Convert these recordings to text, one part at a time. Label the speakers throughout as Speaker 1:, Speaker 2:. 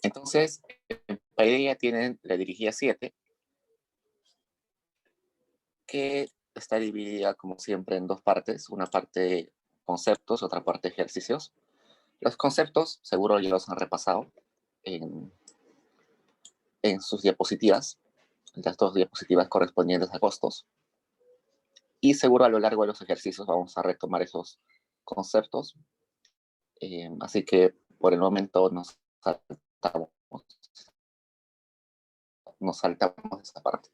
Speaker 1: Entonces, en Paideia tienen la dirigida 7, que está dividida, como siempre, en dos partes. Una parte conceptos, otra parte ejercicios. Los conceptos, seguro ya los han repasado en, en sus diapositivas, las dos diapositivas correspondientes a costos. Y seguro a lo largo de los ejercicios vamos a retomar esos conceptos. Así que por el momento nos saltamos esa parte.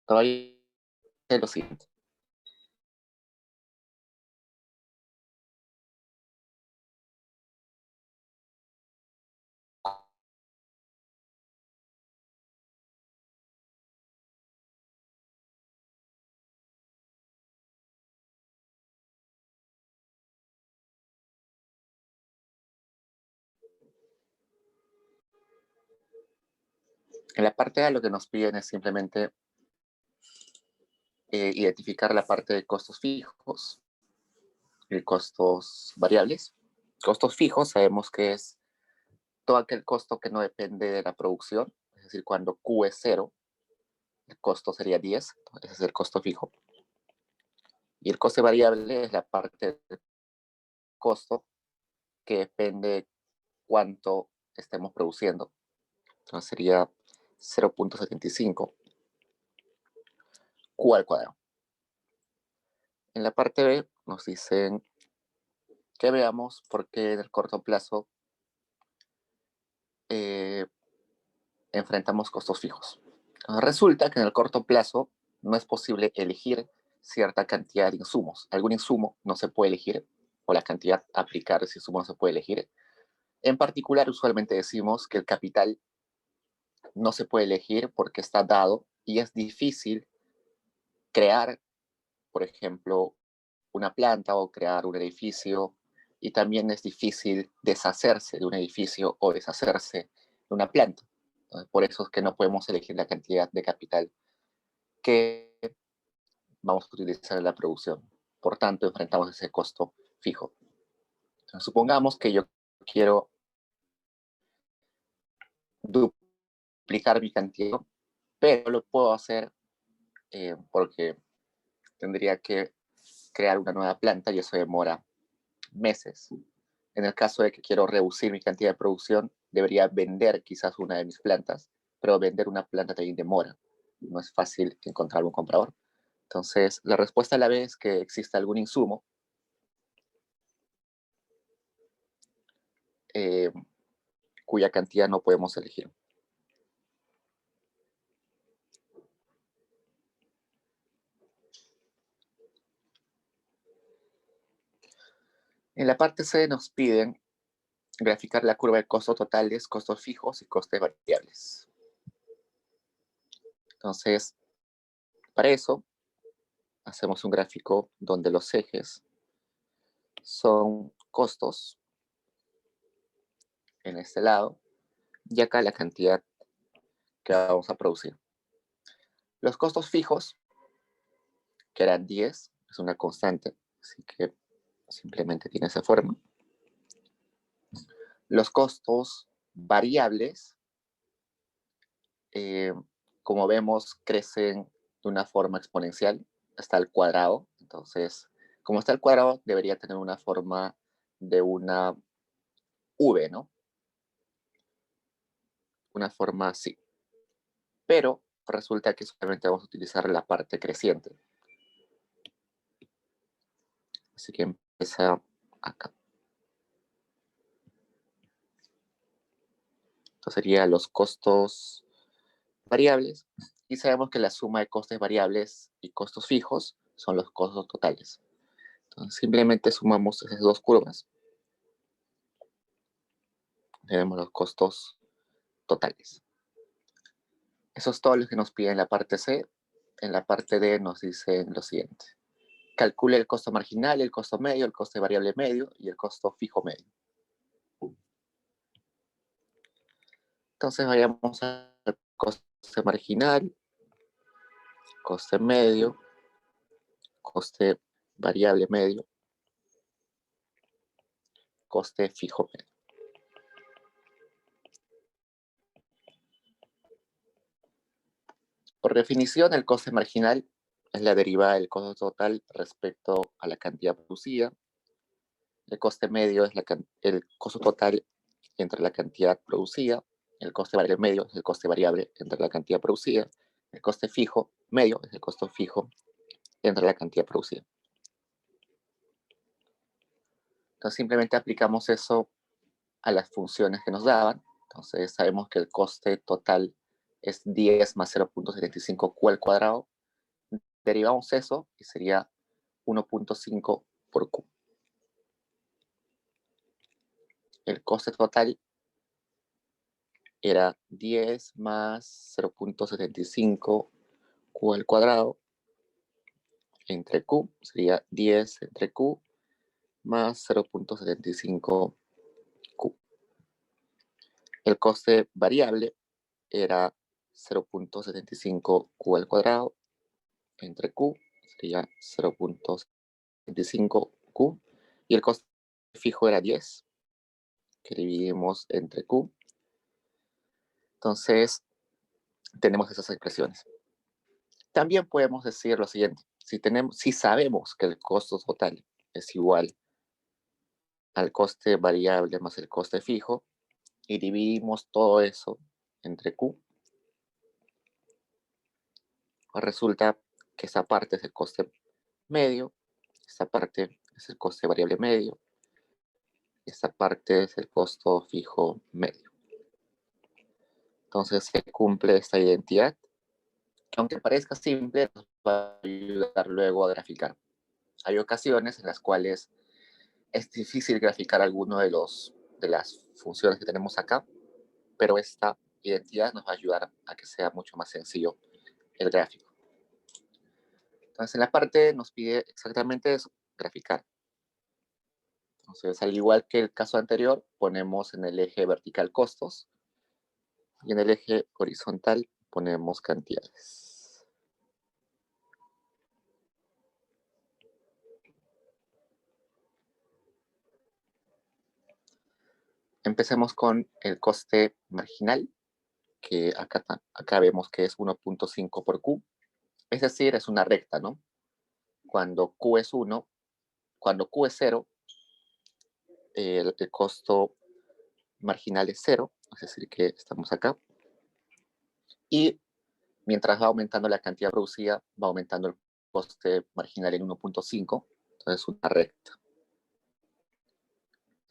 Speaker 1: Todavía es lo siguiente. En la parte A lo que nos piden es simplemente identificar la parte de costos fijos y costos variables. Costos fijos sabemos que es todo aquel costo que no depende de la producción, es decir, cuando Q es 0, el costo sería 10, ese es el costo fijo. Y el coste variable es la parte del costo que depende de cuánto estemos produciendo. Entonces sería 0.75 Q al cuadrado. En la parte B nos dicen que veamos por qué en el corto plazo eh, enfrentamos costos fijos. Resulta que en el corto plazo no es posible elegir cierta cantidad de insumos. Algún insumo no se puede elegir, o la cantidad a aplicar de ese insumo no se puede elegir. En particular, usualmente decimos que el capital no se puede elegir porque está dado y es difícil crear, por ejemplo, una planta o crear un edificio, y también es difícil deshacerse de un edificio o deshacerse de una planta. Por eso es que no podemos elegir la cantidad de capital que vamos a utilizar en la producción. Por tanto, enfrentamos ese costo fijo. Entonces, supongamos que yo quiero duplicar mi cantidad, pero lo puedo hacer porque tendría que crear una nueva planta y eso demora meses. En el caso de que quiero reducir mi cantidad de producción, debería vender quizás una de mis plantas, pero vender una planta también demora. No es fácil encontrar un comprador. Entonces, la respuesta a la vez es que exista algún insumo eh, cuya cantidad no podemos elegir. En la parte C nos piden graficar la curva de costos totales, costos fijos y costes variables. Entonces, para eso, hacemos un gráfico donde los ejes son costos en este lado y acá la cantidad que vamos a producir. Los costos fijos, que eran 10, es una constante, así que simplemente tiene esa forma. Los costos variables, como vemos, crecen de una forma exponencial hasta el cuadrado. Entonces, como está el cuadrado, debería tener una forma de una V, ¿no? Una forma así. Pero resulta que solamente vamos a utilizar la parte creciente. Así que empieza acá. Entonces serían los costos variables y sabemos que la suma de costes variables y costos fijos son los costos totales. Entonces simplemente sumamos esas dos curvas. Tenemos los costos totales. Eso es todo lo que nos pide en la parte C. En la parte D nos dicen lo siguiente. Calcule el costo marginal, el costo medio, el coste variable medio y el costo fijo medio. Entonces vayamos al coste marginal, coste medio, coste variable medio coste fijo medio. Por definición, el coste marginal es la derivada del costo total respecto a la cantidad producida. El coste medio es el costo total entre la cantidad producida. El coste variable medio es el coste variable entre la cantidad producida. El coste fijo medio es el costo fijo entre la cantidad producida. Entonces simplemente aplicamos eso a las funciones que nos daban. Entonces sabemos que el coste total es 10 más 0.75 q al cuadrado. Derivamos eso y sería 1.5 por q. El coste total era 10 más 0.75 q al cuadrado entre q, sería 10 entre q más 0.75 q. El coste variable era 0.75 q al cuadrado entre q, sería 0.75 q, y el coste fijo era 10, que dividimos entre q. Entonces, tenemos esas expresiones. También podemos decir lo siguiente: si sabemos que el costo total es igual al coste variable más el coste fijo, y dividimos todo eso entre q, resulta que esa parte es el coste medio, esta parte es el coste variable medio, y esta parte es el costo fijo medio. Entonces se cumple esta identidad, que aunque parezca simple, nos va a ayudar luego a graficar. Hay ocasiones en las cuales es difícil graficar alguno de las funciones que tenemos acá, pero esta identidad nos va a ayudar a que sea mucho más sencillo el gráfico. Entonces en la parte nos pide exactamente eso, graficar. Entonces, al igual que el caso anterior, ponemos en el eje vertical costos y en el eje horizontal ponemos cantidades. Empecemos con el coste marginal, que acá vemos que es 1.5 por Q. Es decir, es una recta, ¿no? Cuando Q es 1, cuando Q es 0, el costo marginal es 0, es decir, que estamos acá. Y mientras va aumentando la cantidad producida, va aumentando el coste marginal en 1.5, entonces una recta.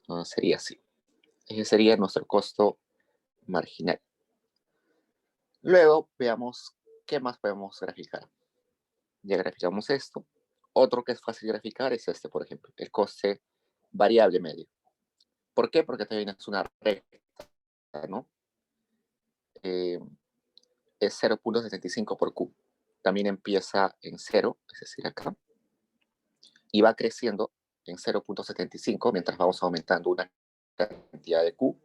Speaker 1: Entonces sería así. Ese sería nuestro costo marginal. Luego veamos qué más podemos graficar. Ya graficamos esto. Otro que es fácil graficar es este, por ejemplo, el coste variable medio. ¿Por qué? Porque también es una recta, ¿no? Es 0.75 por Q. También empieza en 0, es decir, acá, y va creciendo en 0.75 mientras vamos aumentando una cantidad de Q.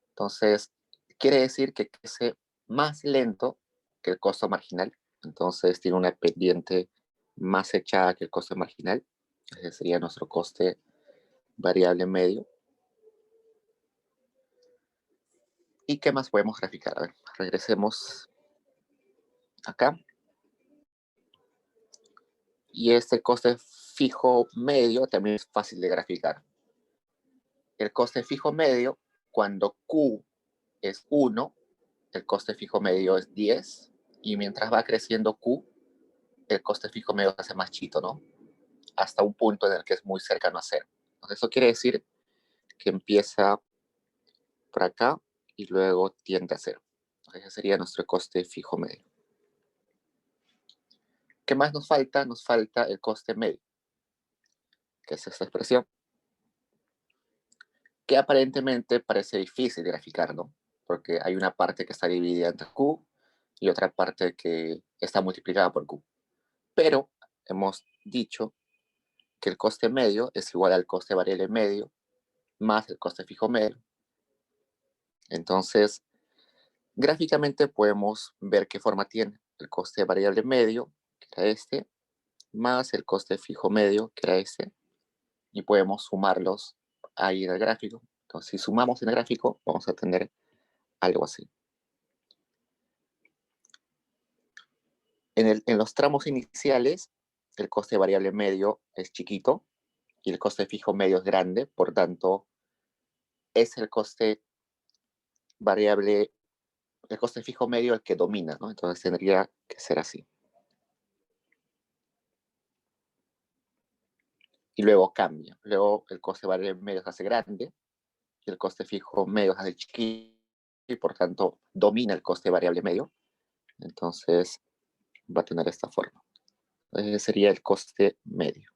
Speaker 1: Entonces, quiere decir que crece más lento que el costo marginal. Entonces, tiene una pendiente más echada que el coste marginal. Ese sería nuestro coste variable medio. ¿Y qué más podemos graficar? A ver, regresemos acá. Y este coste fijo medio también es fácil de graficar. El coste fijo medio, cuando Q es 1, el coste fijo medio es 10, y mientras va creciendo Q, el coste fijo medio se hace más chiquito, ¿no? Hasta un punto en el que es muy cercano a 0. Entonces, eso quiere decir que empieza por acá y luego tiende a 0. Ese sería nuestro coste fijo medio. ¿Qué más nos falta? Nos falta el coste medio, que es esta expresión, que aparentemente parece difícil de graficar, ¿no? Porque hay una parte que está dividida entre Q y otra parte que está multiplicada por Q. Pero hemos dicho que el coste medio es igual al coste variable medio más el coste fijo medio. Entonces, gráficamente podemos ver qué forma tiene el coste variable medio, que era este, más el coste fijo medio, que era este, y podemos sumarlos ahí en el gráfico. Entonces, si sumamos en el gráfico, vamos a tener algo así. En los tramos iniciales, el coste variable medio es chiquito y el coste fijo medio es grande, por tanto, es el coste variable, el coste fijo medio el que domina, ¿no? Entonces tendría que ser así. Y luego cambia. Luego el coste variable medio se hace grande y el coste fijo medio se hace chiquito y por tanto domina el coste variable medio. Entonces va a tener esta forma. Ese sería el coste medio.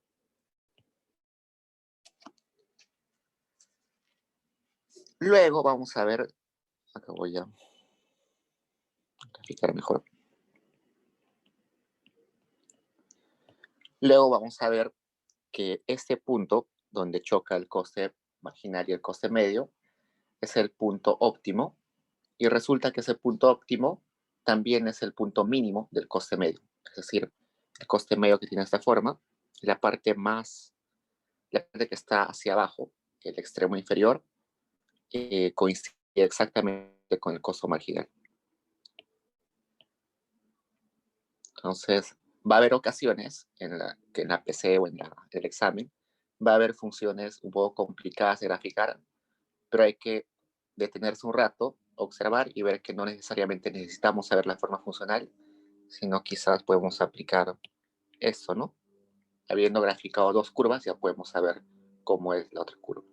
Speaker 1: Luego vamos a ver, acá voy a graficar mejor. Luego vamos a ver que este punto donde choca el coste marginal y el coste medio es el punto óptimo y resulta que ese punto óptimo también es el punto mínimo del coste medio. Es decir, el coste medio que tiene esta forma, la parte que está hacia abajo, el extremo inferior, coincide exactamente con el costo marginal. Entonces, va a haber ocasiones que en la PC o en el examen va a haber funciones un poco complicadas de graficar, pero hay que detenerse un rato, observar y ver que no necesariamente necesitamos saber la forma funcional, sino quizás podemos aplicar eso, ¿no? Habiendo graficado dos curvas, ya podemos saber cómo es la otra curva.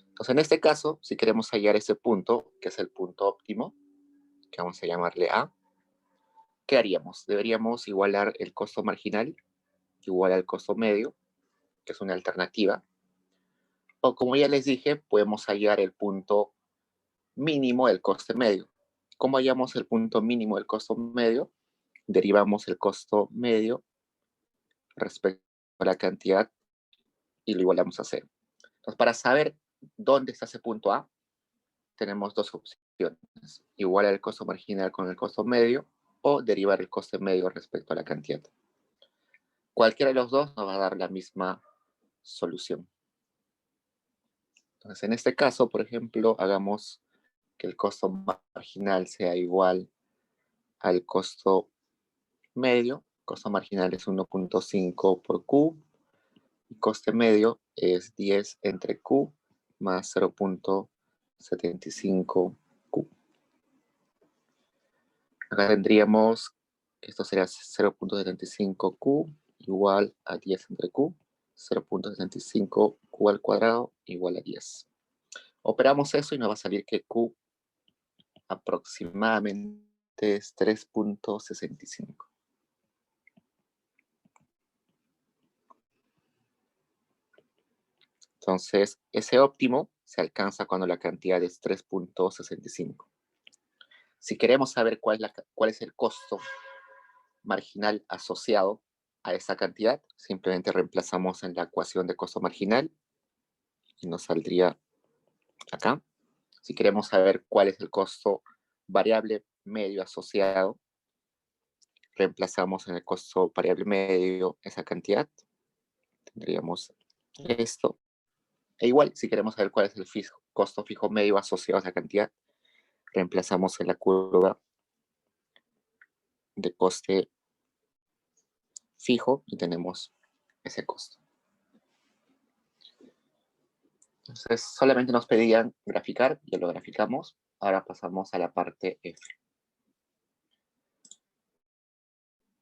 Speaker 1: Entonces, en este caso, si queremos hallar ese punto, que es el punto óptimo, que vamos a llamarle A, ¿qué haríamos? Deberíamos igualar el costo marginal igual al costo medio, que es una alternativa. O como ya les dije, podemos hallar el punto mínimo del coste medio. ¿Cómo hallamos el punto mínimo del costo medio? Derivamos el costo medio respecto a la cantidad y lo igualamos a cero. Entonces, para saber dónde está ese punto A, tenemos dos opciones. Igualar el costo marginal con el costo medio o derivar el coste medio respecto a la cantidad. Cualquiera de los dos nos va a dar la misma solución. Entonces, en este caso, por ejemplo, hagamos que el costo marginal sea igual al costo medio. Costo marginal es 1.5 por Q. Y coste medio es 10 entre Q más 0.75 Q. Acá tendríamos que esto sería 0.75 Q igual a 10 entre Q. 0.75 Q al cuadrado igual a 10. Operamos eso y nos va a salir que Q aproximadamente es 3.65. Entonces, ese óptimo se alcanza cuando la cantidad es 3.65. Si queremos saber cuál es el costo marginal asociado a esa cantidad, simplemente reemplazamos en la ecuación de costo marginal y nos saldría acá. Si queremos saber cuál es el costo variable medio asociado, reemplazamos en el costo variable medio esa cantidad. Tendríamos esto. E igual, si queremos saber cuál es el costo fijo medio asociado a esa cantidad, reemplazamos en la curva de coste fijo y tenemos ese costo. Entonces, solamente nos pedían graficar, ya lo graficamos. Ahora pasamos a la parte F.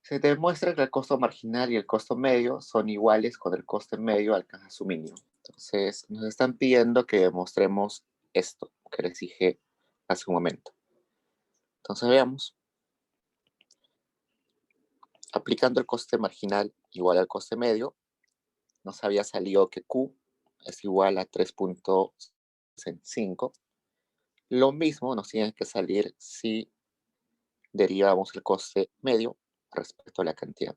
Speaker 1: Se demuestra que el costo marginal y el costo medio son iguales cuando el coste medio alcanza su mínimo. Entonces, nos están pidiendo que demostremos esto que les dije hace un momento. Entonces, veamos. Aplicando el coste marginal igual al coste medio, nos había salido que Q es igual a 3.65. Lo mismo nos tiene que salir si derivamos el coste medio respecto a la cantidad.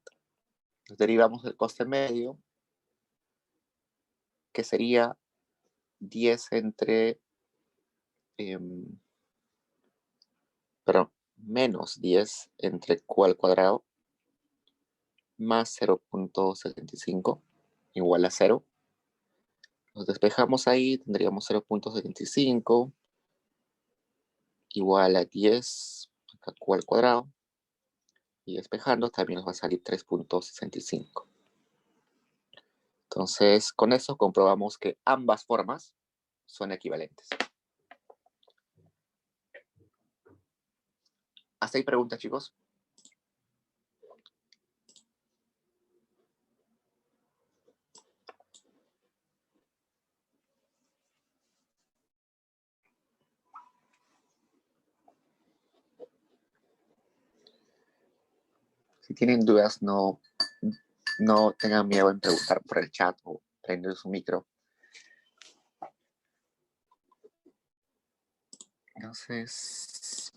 Speaker 1: Derivamos el coste medio, que sería 10 entre, perdón, menos 10 entre Q al cuadrado más 0.75 igual a 0. Nos despejamos ahí, tendríamos 0.75 igual a 10, acá q al cuadrado. Y despejando también nos va a salir 3.65. Entonces, con eso comprobamos que ambas formas son equivalentes. ¿Hasta ahí preguntas, chicos? Si tienen dudas, no tengan miedo en preguntar por el chat o prender su micro. Entonces,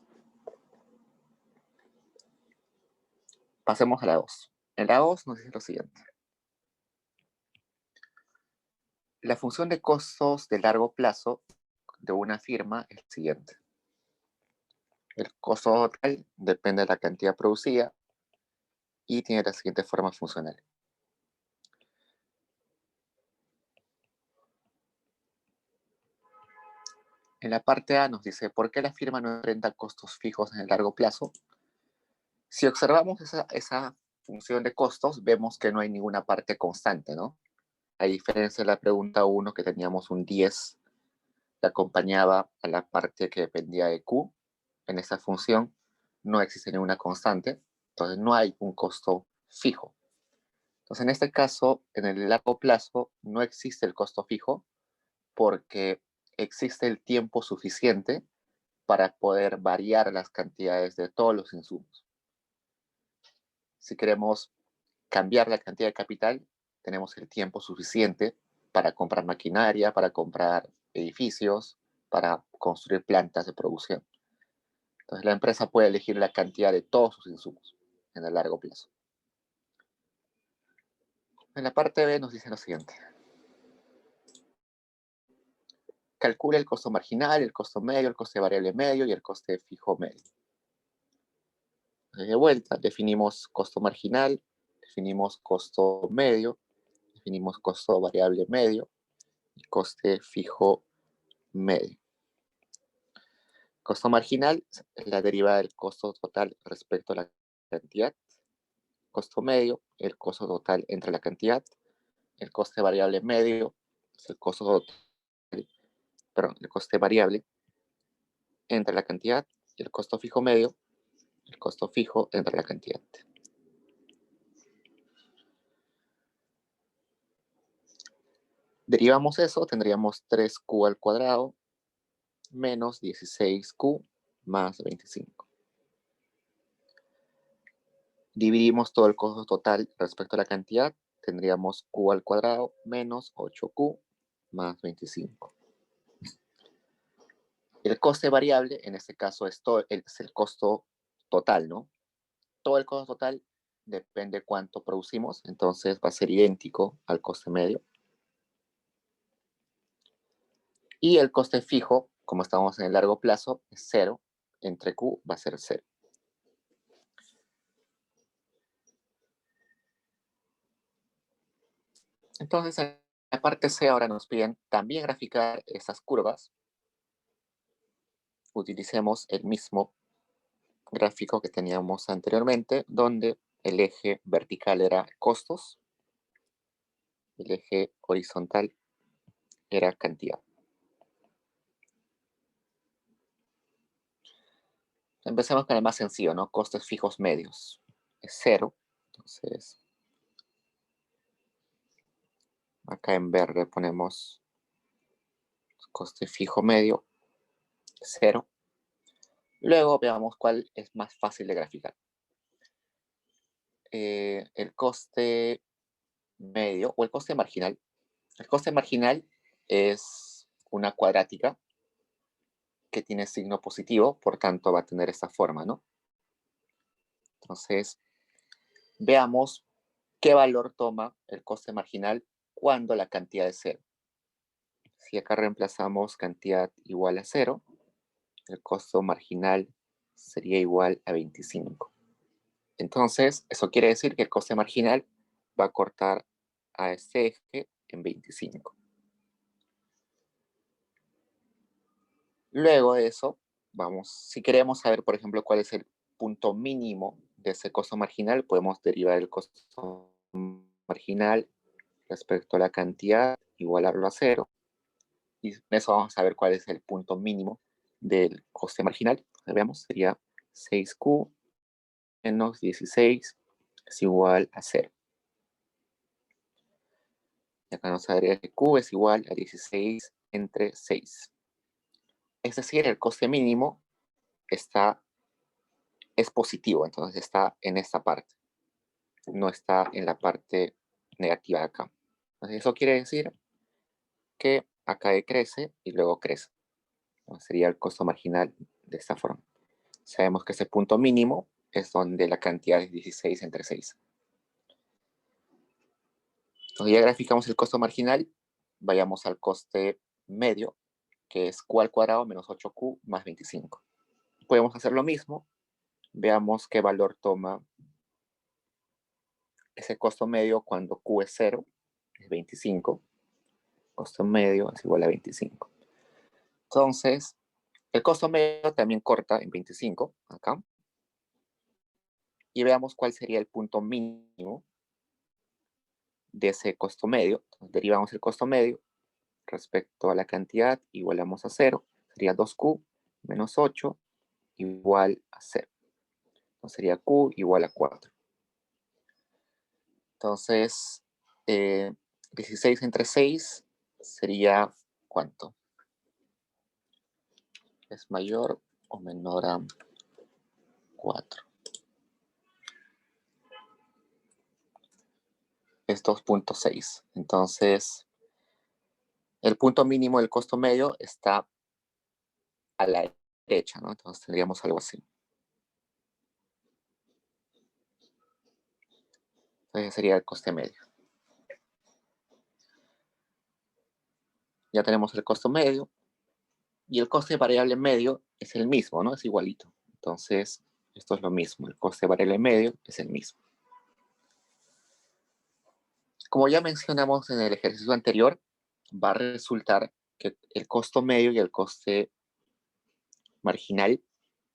Speaker 1: pasemos a la 2. En la 2 nos dice lo siguiente. La función de costos de largo plazo de una firma es el siguiente. El costo total depende de la cantidad producida y tiene la siguiente forma funcional. En la parte A nos dice, ¿por qué la firma no enfrenta costos fijos en el largo plazo? Si observamos esa función de costos, vemos que no hay ninguna parte constante, ¿no? A diferencia de la pregunta 1, que teníamos un 10, que acompañaba a la parte que dependía de Q. En esa función no existe ninguna constante, entonces no hay un costo fijo. Entonces, en este caso, en el largo plazo, no existe el costo fijo porque existe el tiempo suficiente para poder variar las cantidades de todos los insumos. Si queremos cambiar la cantidad de capital, tenemos el tiempo suficiente para comprar maquinaria, para comprar edificios, para construir plantas de producción. Entonces, la empresa puede elegir la cantidad de todos sus insumos en el largo plazo. En la parte B nos dice lo siguiente. Calcula el costo marginal, el costo medio, el coste variable medio y el coste fijo medio. De vuelta, definimos costo marginal, definimos costo medio, definimos costo variable medio y coste fijo medio. Costo marginal es la derivada del costo total respecto a la cantidad. Costo medio, el costo total entre la cantidad. El coste variable medio es el costo total, perdón, el coste variable entre la cantidad. Y el costo fijo medio, el costo fijo entre la cantidad. Derivamos eso, tendríamos 3q al cuadrado menos 16q más 25. Dividimos todo el costo total respecto a la cantidad, tendríamos q al cuadrado menos 8q más 25. El coste variable, en este caso, es el costo total, ¿no? Todo el costo total depende de cuánto producimos, entonces va a ser idéntico al coste medio. Y el coste fijo, como estamos en el largo plazo, es 0. Entre q va a ser 0. Entonces, en la parte C ahora nos piden también graficar esas curvas. Utilicemos el mismo gráfico que teníamos anteriormente, donde el eje vertical era costos, el eje horizontal era cantidad. Empecemos con el más sencillo, ¿no? Costes fijos medios. Es 0. Entonces, acá en verde ponemos coste fijo medio, 0. Luego veamos cuál es más fácil de graficar. El coste medio o el coste marginal. El coste marginal es una cuadrática que tiene signo positivo, por tanto va a tener esta forma, ¿no? Entonces, veamos qué valor toma el coste marginal cuando la cantidad es 0. Si acá reemplazamos cantidad igual a 0, el costo marginal sería igual a 25. Entonces, eso quiere decir que el coste marginal va a cortar a este eje en 25. Luego de eso, vamos, si queremos saber, por ejemplo, cuál es el punto mínimo de ese costo marginal, podemos derivar el costo marginal respecto a la cantidad, igualarlo a cero, y en eso vamos a ver cuál es el punto mínimo del coste marginal. Veamos, sería 6Q menos 16 es igual a 0. Y acá nos agrega que Q es igual a 16 entre 6. Es decir, el coste mínimo es positivo, entonces está en esta parte, no está en la parte negativa de acá. Entonces eso quiere decir que acá decrece y luego crece. Entonces sería el costo marginal de esta forma. Sabemos que ese punto mínimo es donde la cantidad es 16 entre 6. Entonces ya graficamos el costo marginal, vayamos al coste medio, que es Q al cuadrado menos 8Q más 25. Podemos hacer lo mismo, veamos qué valor toma ese costo medio cuando Q es 0, es 25. Costo medio es igual a 25. Entonces, el costo medio también corta en 25, acá. Y veamos cuál sería el punto mínimo de ese costo medio. Entonces, derivamos el costo medio respecto a la cantidad, igualamos a 0. Sería 2Q menos 8 igual a 0. Entonces sería Q igual a 4. Entonces, 16 entre 6 sería ¿cuánto? ¿Es mayor o menor a 4? Es 2.6. Entonces, el punto mínimo del costo medio está a la derecha, ¿no? Entonces tendríamos algo así. Entonces sería el coste medio. Ya tenemos el costo medio. Y el coste variable medio es el mismo, ¿no? Es igualito. Entonces, esto es lo mismo. El coste variable medio es el mismo. Como ya mencionamos en el ejercicio anterior, va a resultar que el costo medio y el coste marginal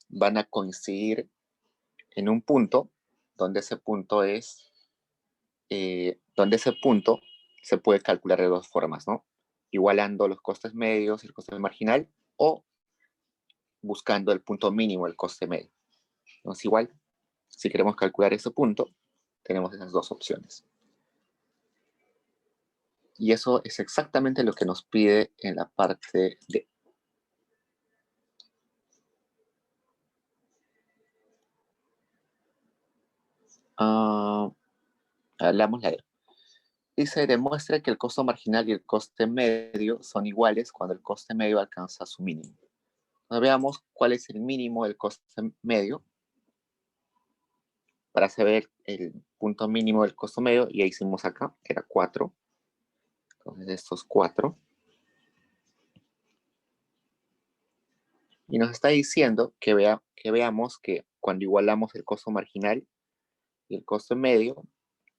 Speaker 1: van a coincidir en un punto donde ese punto se puede calcular de dos formas, ¿no? Igualando los costes medios y el coste marginal o buscando el punto mínimo del coste medio. Entonces, igual, si queremos calcular ese punto, tenemos esas dos opciones. Y eso es exactamente lo que nos pide en la parte D. Hablamos la D. Dice, demuestra que el costo marginal y el coste medio son iguales cuando el coste medio alcanza su mínimo. Entonces, veamos cuál es el mínimo del coste medio para saber el punto mínimo del costo medio. Ya hicimos acá, que era 4. Entonces, estos 4. Y nos está diciendo que veamos que cuando igualamos el costo marginal y el costo medio,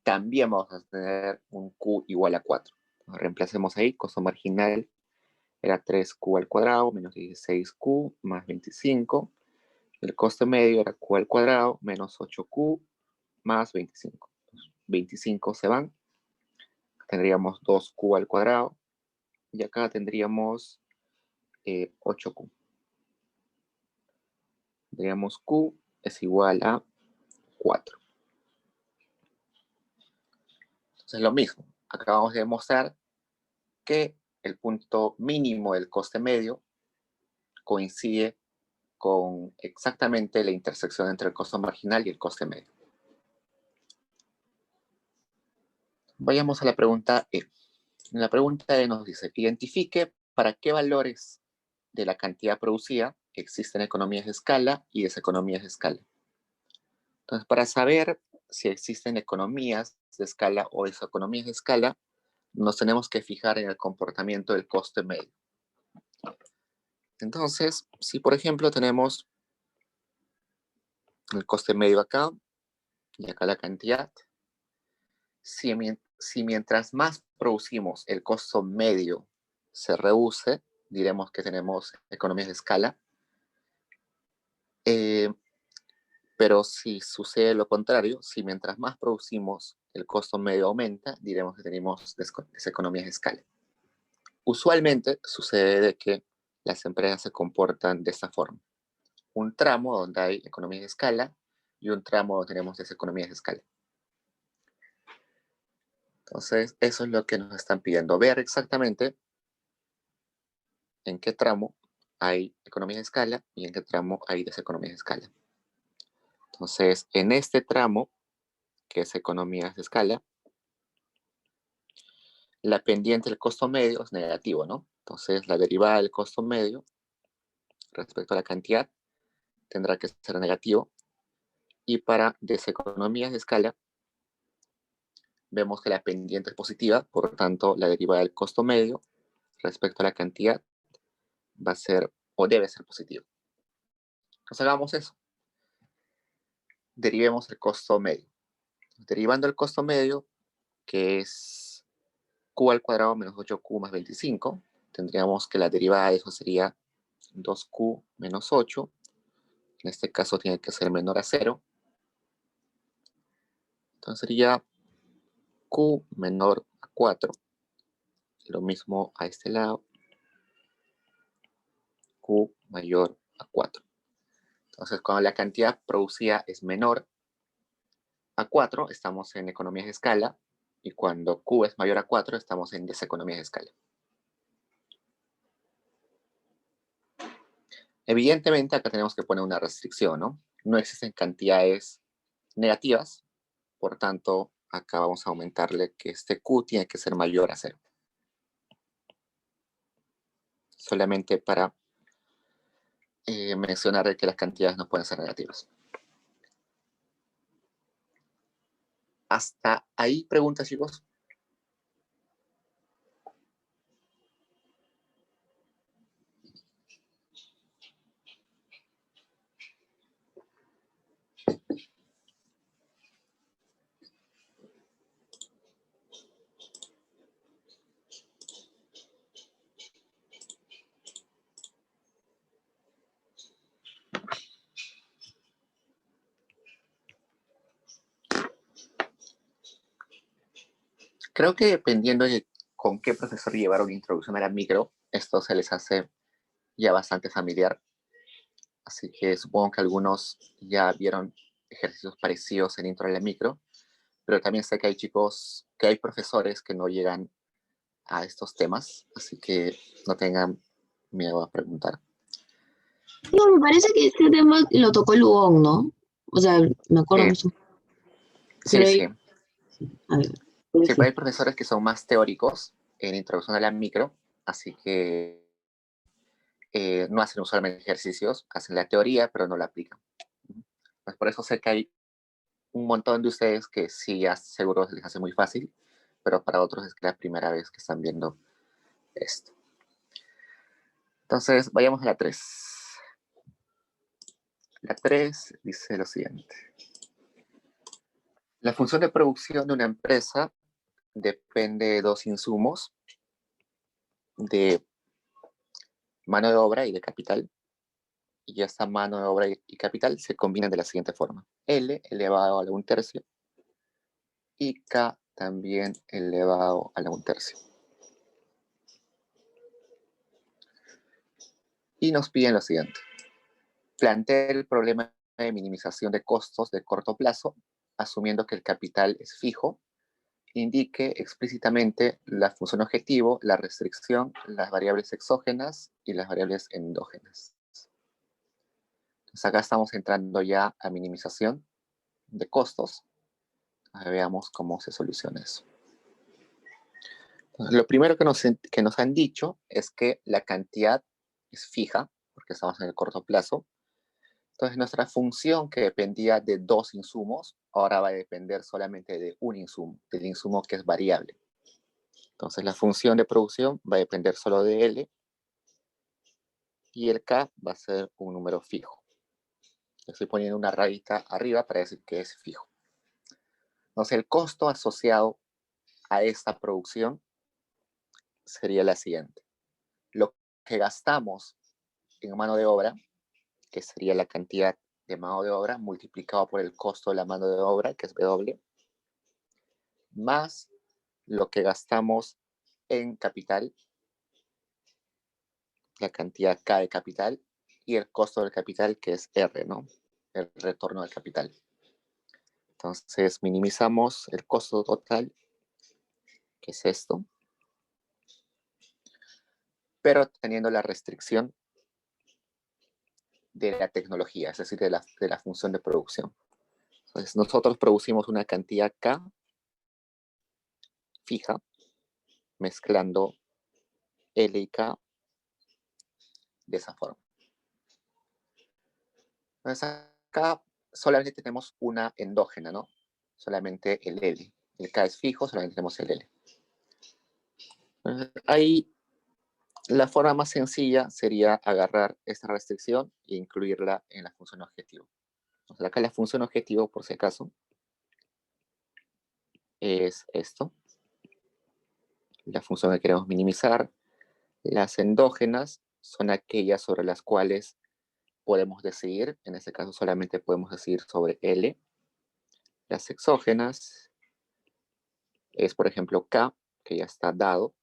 Speaker 1: también vamos a tener un Q igual a 4. Reemplacemos ahí, costo marginal era 3Q al cuadrado menos 16Q más 25. El coste medio era Q al cuadrado menos 8Q más 25. 25 se van. Tendríamos 2Q al cuadrado. Y acá tendríamos 8Q. Tendríamos Q es igual a 4. Entonces lo mismo. Acabamos de demostrar que el punto mínimo del coste medio coincide con exactamente la intersección entre el costo marginal y el coste medio. Vayamos a la pregunta E. En la pregunta E nos dice, identifique para qué valores de la cantidad producida existen economías de escala y deseconomías de escala. Entonces, para saber si existen economías de escala o deseconomías de escala, nos tenemos que fijar en el comportamiento del coste medio. Entonces, si por ejemplo tenemos el coste medio acá y acá la cantidad, si mientras más producimos el costo medio se reduce, diremos que tenemos economías de escala. Pero si sucede lo contrario, si mientras más producimos el costo medio aumenta, diremos que tenemos deseconomías de escala. Usualmente sucede de que las empresas se comportan de esta forma. Un tramo donde hay economías de escala y un tramo donde tenemos deseconomías de escala. Entonces, eso es lo que nos están pidiendo, ver exactamente en qué tramo hay economías de escala y en qué tramo hay deseconomías de escala. Entonces, en este tramo, que es economías de escala, la pendiente del costo medio es negativo, ¿no? Entonces, la derivada del costo medio respecto a la cantidad tendrá que ser negativo. Y para deseconomías de escala, vemos que la pendiente es positiva, por lo tanto, la derivada del costo medio respecto a la cantidad va a ser o debe ser positivo. Entonces, hagamos eso. Derivemos el costo medio. Derivando el costo medio, que es q al cuadrado menos 8q más 25, tendríamos que la derivada de eso sería 2q menos 8. En este caso tiene que ser menor a 0. Entonces sería q menor a 4. Lo mismo a este lado. Q mayor a 4. Entonces, cuando la cantidad producida es menor a 4, estamos en economías de escala. Y cuando Q es mayor a 4, estamos en deseconomías de escala. Evidentemente, acá tenemos que poner una restricción, ¿no? No existen cantidades negativas. Por tanto, acá vamos a aumentarle que este Q tiene que ser mayor a 0. Solamente para mencionar que las cantidades no pueden ser negativas. ¿Hasta ahí preguntas, chicos? Creo que dependiendo de con qué profesor llevaron introducción a la micro, esto se les hace ya bastante familiar. Así que supongo que algunos ya vieron ejercicios parecidos en intro a la micro, pero también sé que hay chicos, que hay profesores que no llegan a estos temas, así que no tengan miedo a preguntar.
Speaker 2: No, me parece que este tema lo tocó Lugón, ¿no? O sea, me acuerdo mucho.
Speaker 1: Sí,
Speaker 2: Pero,
Speaker 1: sí.
Speaker 2: a ver,
Speaker 1: Sí,
Speaker 2: sí.
Speaker 1: hay profesores que son más teóricos en introducción a la micro, así que no hacen usualmente ejercicios, hacen la teoría, pero no la aplican. Pues por eso sé que hay un montón de ustedes que sí, ya seguro se les hace muy fácil, pero para otros es la primera vez que están viendo esto. Entonces, vayamos a la 3. La 3 dice lo siguiente. La función de producción de una empresa depende de dos insumos, de mano de obra y de capital. Y esta mano de obra y capital se combinan de la siguiente forma. L elevado a la 1/3 y K también elevado a la 1/3. Y nos piden lo siguiente. Plantea el problema de minimización de costos de corto plazo, asumiendo que el capital es fijo. Indique explícitamente la función objetivo, la restricción, las variables exógenas y las variables endógenas. Entonces acá estamos entrando ya a minimización de costos. Veamos cómo se soluciona eso. Lo primero que nos han dicho es que la cantidad es fija, porque estamos en el corto plazo. Entonces nuestra función, que dependía de dos insumos, ahora va a depender solamente de un insumo, del insumo que es variable. Entonces la función de producción va a depender solo de L y el K va a ser un número fijo. Estoy poniendo una rayita arriba para decir que es fijo. Entonces el costo asociado a esta producción sería la siguiente. Lo que gastamos en mano de obra, que sería la cantidad de mano de obra multiplicado por el costo de la mano de obra, que es W, más lo que gastamos en capital, la cantidad K de capital, y el costo del capital, que es R, ¿no? El retorno del capital. Entonces, minimizamos el costo total, que es esto, pero teniendo la restricción de la tecnología, es decir, de la función de producción. Entonces, nosotros producimos una cantidad K fija, mezclando L y K de esa forma. Entonces, acá solamente tenemos una endógena, ¿no? Solamente el L. El K es fijo, solamente tenemos el L. Ahí la forma más sencilla sería agarrar esta restricción e incluirla en la función objetivo. Entonces, acá la función objetivo, por si acaso, es esto. La función que queremos minimizar. Las endógenas son aquellas sobre las cuales podemos decidir. En este caso solamente podemos decidir sobre L. Las exógenas es, por ejemplo, K, que ya está dado.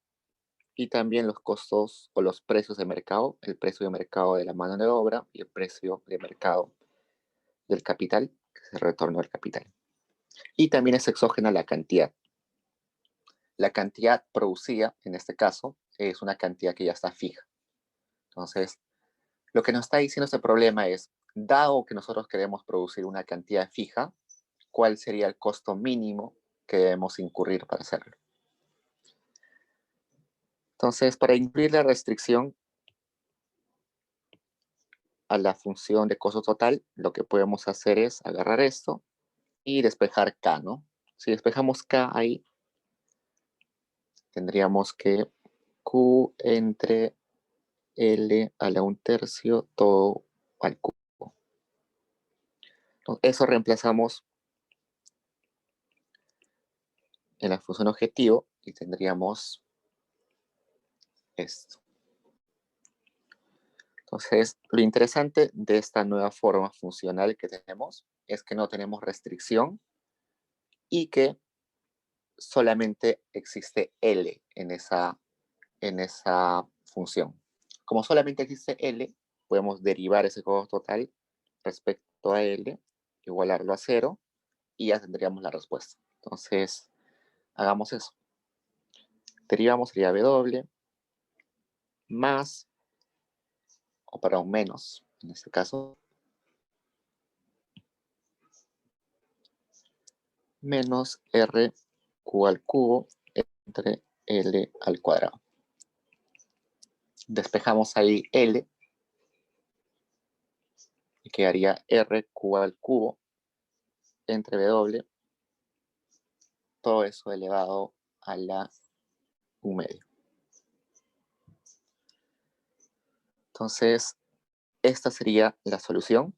Speaker 1: Y también los costos o los precios de mercado, el precio de mercado de la mano de obra y el precio de mercado del capital, que es el retorno del capital. Y también es exógena la cantidad. La cantidad producida, en este caso, es una cantidad que ya está fija. Entonces, lo que nos está diciendo este problema es, dado que nosotros queremos producir una cantidad fija, ¿cuál sería el costo mínimo que debemos incurrir para hacerlo? Entonces, para incluir la restricción a la función de costo total, lo que podemos hacer es agarrar esto y despejar K, ¿no? Si despejamos K ahí, tendríamos que Q entre L a la 1/3 todo al cubo. Entonces, eso reemplazamos en la función objetivo y tendríamos esto. Entonces, lo interesante de esta nueva forma funcional que tenemos es que no tenemos restricción y que solamente existe L en esa función. Como solamente existe L, podemos derivar ese costo total respecto a L, igualarlo a 0 y ya tendríamos la respuesta. Entonces, hagamos eso. Derivamos sería W más, o perdón, menos, en este caso, menos R Q al cubo entre L al cuadrado. Despejamos ahí L y quedaría R Q al cubo entre W, todo eso elevado a la 1/2. Entonces, esta sería la solución.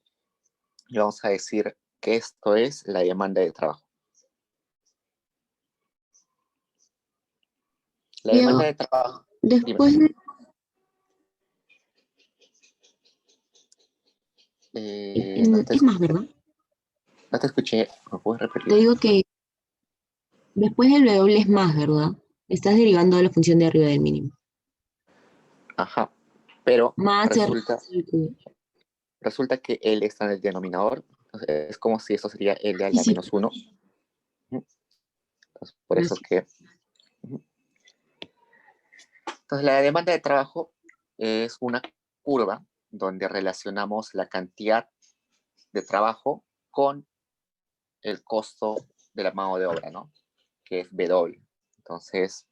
Speaker 1: Y vamos a decir que esto es la demanda de trabajo. La demanda de trabajo.
Speaker 2: Después de...
Speaker 1: No te,
Speaker 2: es más, ¿verdad?
Speaker 1: no te escuché, ¿me puedes
Speaker 2: Te
Speaker 1: repetir?
Speaker 2: digo que después del W es más, ¿verdad? Estás derivando de la función de arriba del mínimo.
Speaker 1: Ajá, pero
Speaker 2: Más R al cubo.
Speaker 1: resulta que L está en el denominador. Entonces, es como si esto sería L a
Speaker 2: Sí,
Speaker 1: la
Speaker 2: sí,
Speaker 1: menos 1. Entonces, por eso es
Speaker 2: gracias.
Speaker 1: que... Entonces, la demanda de trabajo es una curva donde relacionamos la cantidad de trabajo con el costo de la mano de obra, ¿no? Que es W. Entonces,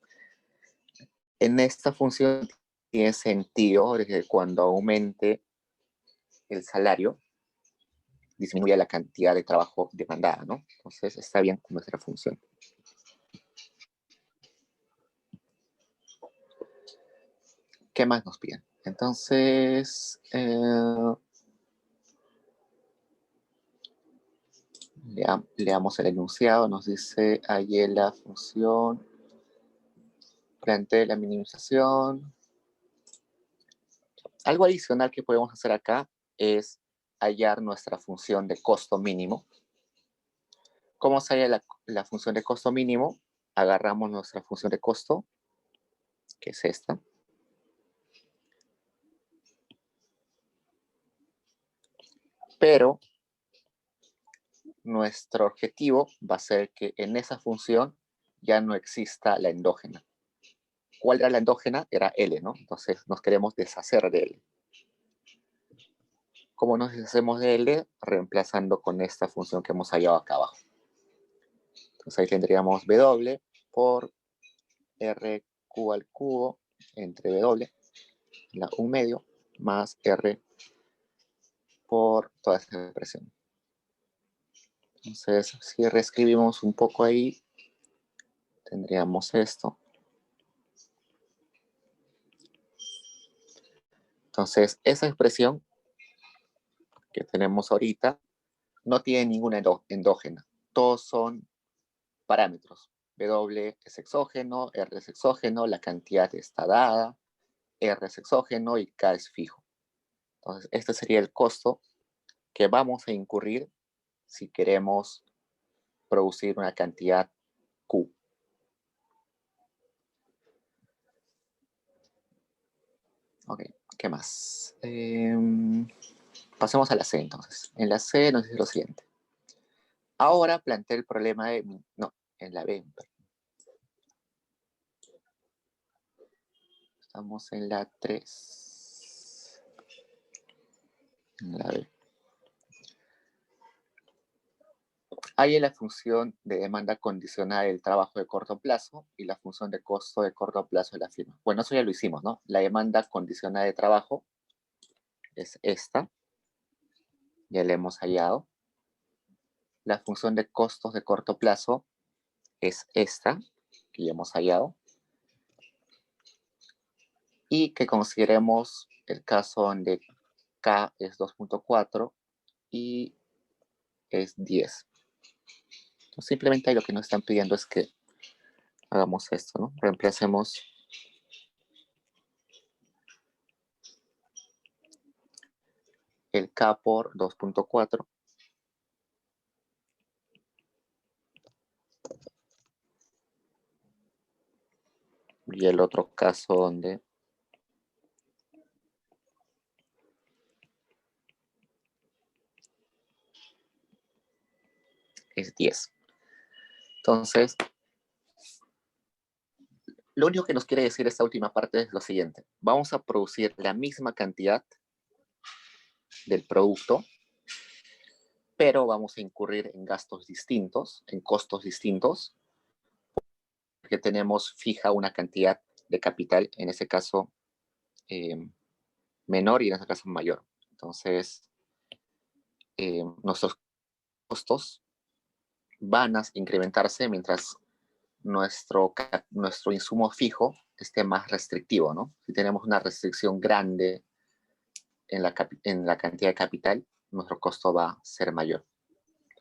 Speaker 1: en esta función tiene sentido de que cuando aumente el salario, disminuya la cantidad de trabajo demandada, ¿no? Entonces, está bien con nuestra función. ¿Qué más nos piden? Entonces, leamos el enunciado. Nos dice ahí la función, plantee la minimización, Algo adicional que podemos hacer acá es hallar nuestra función de costo mínimo. ¿Cómo se halla la función de costo mínimo? Agarramos nuestra función de costo, que es esta. Pero nuestro objetivo va a ser que en esa función ya no exista la endógena. ¿Cuál era la endógena? Era L, ¿no? Entonces nos queremos deshacer de L. ¿Cómo nos deshacemos de L? Reemplazando con esta función que hemos hallado acá abajo. Entonces ahí tendríamos W por RQ al cubo entre W, la 1 medio, más R por toda esta expresión. Entonces, si reescribimos un poco ahí, tendríamos esto. Entonces, esa expresión que tenemos ahorita no tiene ninguna endógena. Todos son parámetros. W es exógeno, R es exógeno, la cantidad está dada, R es exógeno y K es fijo. Entonces, este sería el costo que vamos a incurrir si queremos producir una cantidad Q. Ok, ¿qué más? Pasemos a la C entonces. En la C nos dice lo siguiente. Ahora plantea el problema de... No, en la B. Estamos en la 3. En la B. Hay la función de demanda condicional del trabajo de corto plazo y la función de costo de corto plazo de la firma. Bueno, eso ya lo hicimos, ¿no? La demanda condicional de trabajo es esta. Ya la hemos hallado. La función de costos de corto plazo es esta, que ya hemos hallado. Y que consideremos el caso donde K es 2.4 y es 10. Entonces, simplemente ahí lo que nos están pidiendo es que hagamos esto, ¿no? Reemplacemos el K por 2.4 y el otro caso donde es 10. Entonces, lo único que nos quiere decir esta última parte es lo siguiente. Vamos a producir la misma cantidad del producto, pero vamos a incurrir en gastos distintos, en costos distintos, porque tenemos fija una cantidad de capital, en ese caso menor y en ese caso mayor. Entonces, nuestros costos van a incrementarse mientras nuestro insumo fijo esté más restrictivo, ¿no? Si tenemos una restricción grande en la cantidad de capital, nuestro costo va a ser mayor.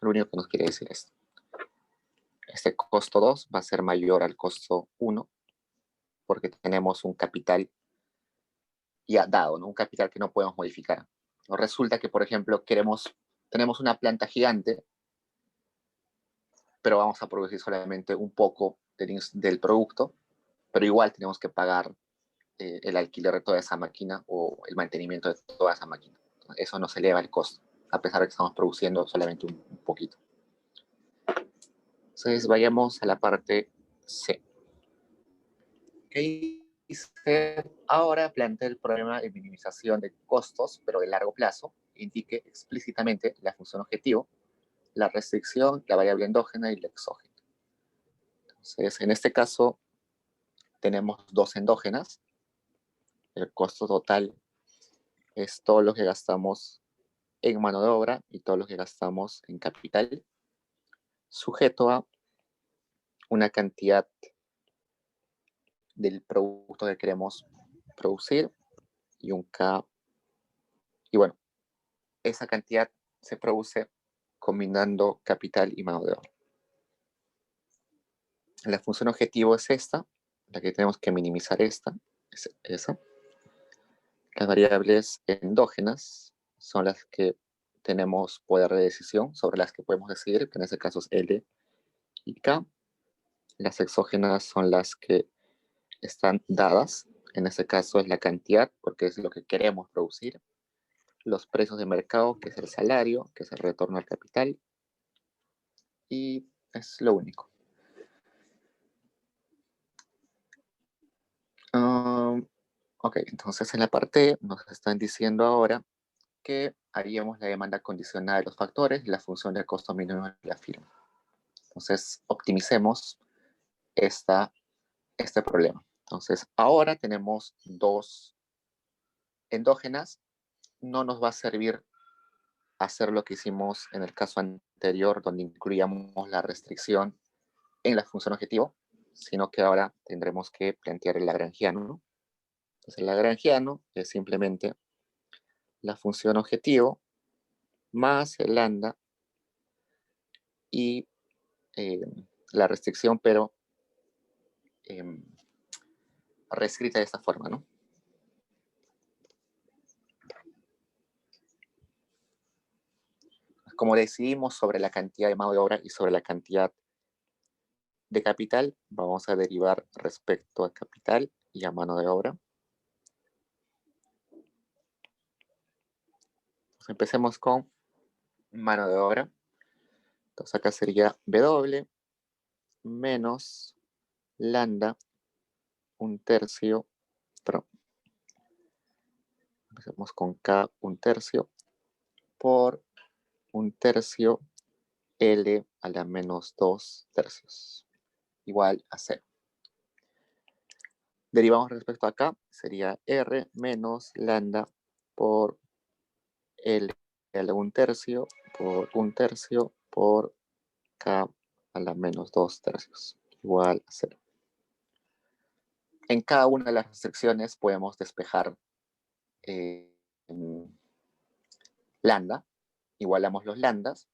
Speaker 1: Lo único que nos quiere decir esto. Este costo 2 va a ser mayor al costo 1 porque tenemos un capital ya dado, ¿no? Un capital que no podemos modificar. ¿No? Resulta que, por ejemplo, tenemos una planta gigante, pero vamos a producir solamente un poco del producto, pero igual tenemos que pagar el alquiler de toda esa máquina o el mantenimiento de toda esa máquina. Eso nos eleva el costo, a pesar de que estamos produciendo solamente un poquito. Entonces, vayamos a la parte C. ¿Qué dice? Ahora plantea el problema de minimización de costos, pero de largo plazo. Indique explícitamente la función objetivo, la restricción, la variable endógena y la exógena. Entonces, en este caso, tenemos dos endógenas. El costo total es todo lo que gastamos en mano de obra y todo lo que gastamos en capital, sujeto a una cantidad del producto que queremos producir y un K. Y bueno, esa cantidad se produce combinando capital y mano de obra. La función objetivo es esta, la que tenemos que minimizar esta, es esa. Las variables endógenas son las que tenemos poder de decisión, sobre las que podemos decidir, que en este caso es L y K. Las exógenas son las que están dadas, en este caso es la cantidad, porque es lo que queremos producir. Los precios de mercado, que es el salario, que es el retorno al capital, y es lo único. Ok, entonces en la parte E nos están diciendo ahora que haríamos la demanda condicionada de los factores, la función de costo mínimo de la firma. Entonces optimicemos este problema. Entonces ahora tenemos dos endógenas. No nos va a servir hacer lo que hicimos en el caso anterior, donde incluíamos la restricción en la función objetivo, sino que ahora tendremos que plantear el lagrangiano, ¿no? Entonces el lagrangiano es simplemente la función objetivo más el lambda y la restricción, pero reescrita de esta forma, ¿no? Como decidimos sobre la cantidad de mano de obra y sobre la cantidad de capital, vamos a derivar respecto a capital y a mano de obra. Entonces, empecemos con mano de obra. Entonces acá sería W menos lambda un tercio, perdón, empecemos con K un tercio por un tercio L a la menos 2 tercios, igual a 0. Derivamos respecto a K, sería R menos lambda por L a la un tercio por K a la menos 2 tercios, igual a 0. En cada una de las restricciones podemos despejar lambda, igualamos los lambdas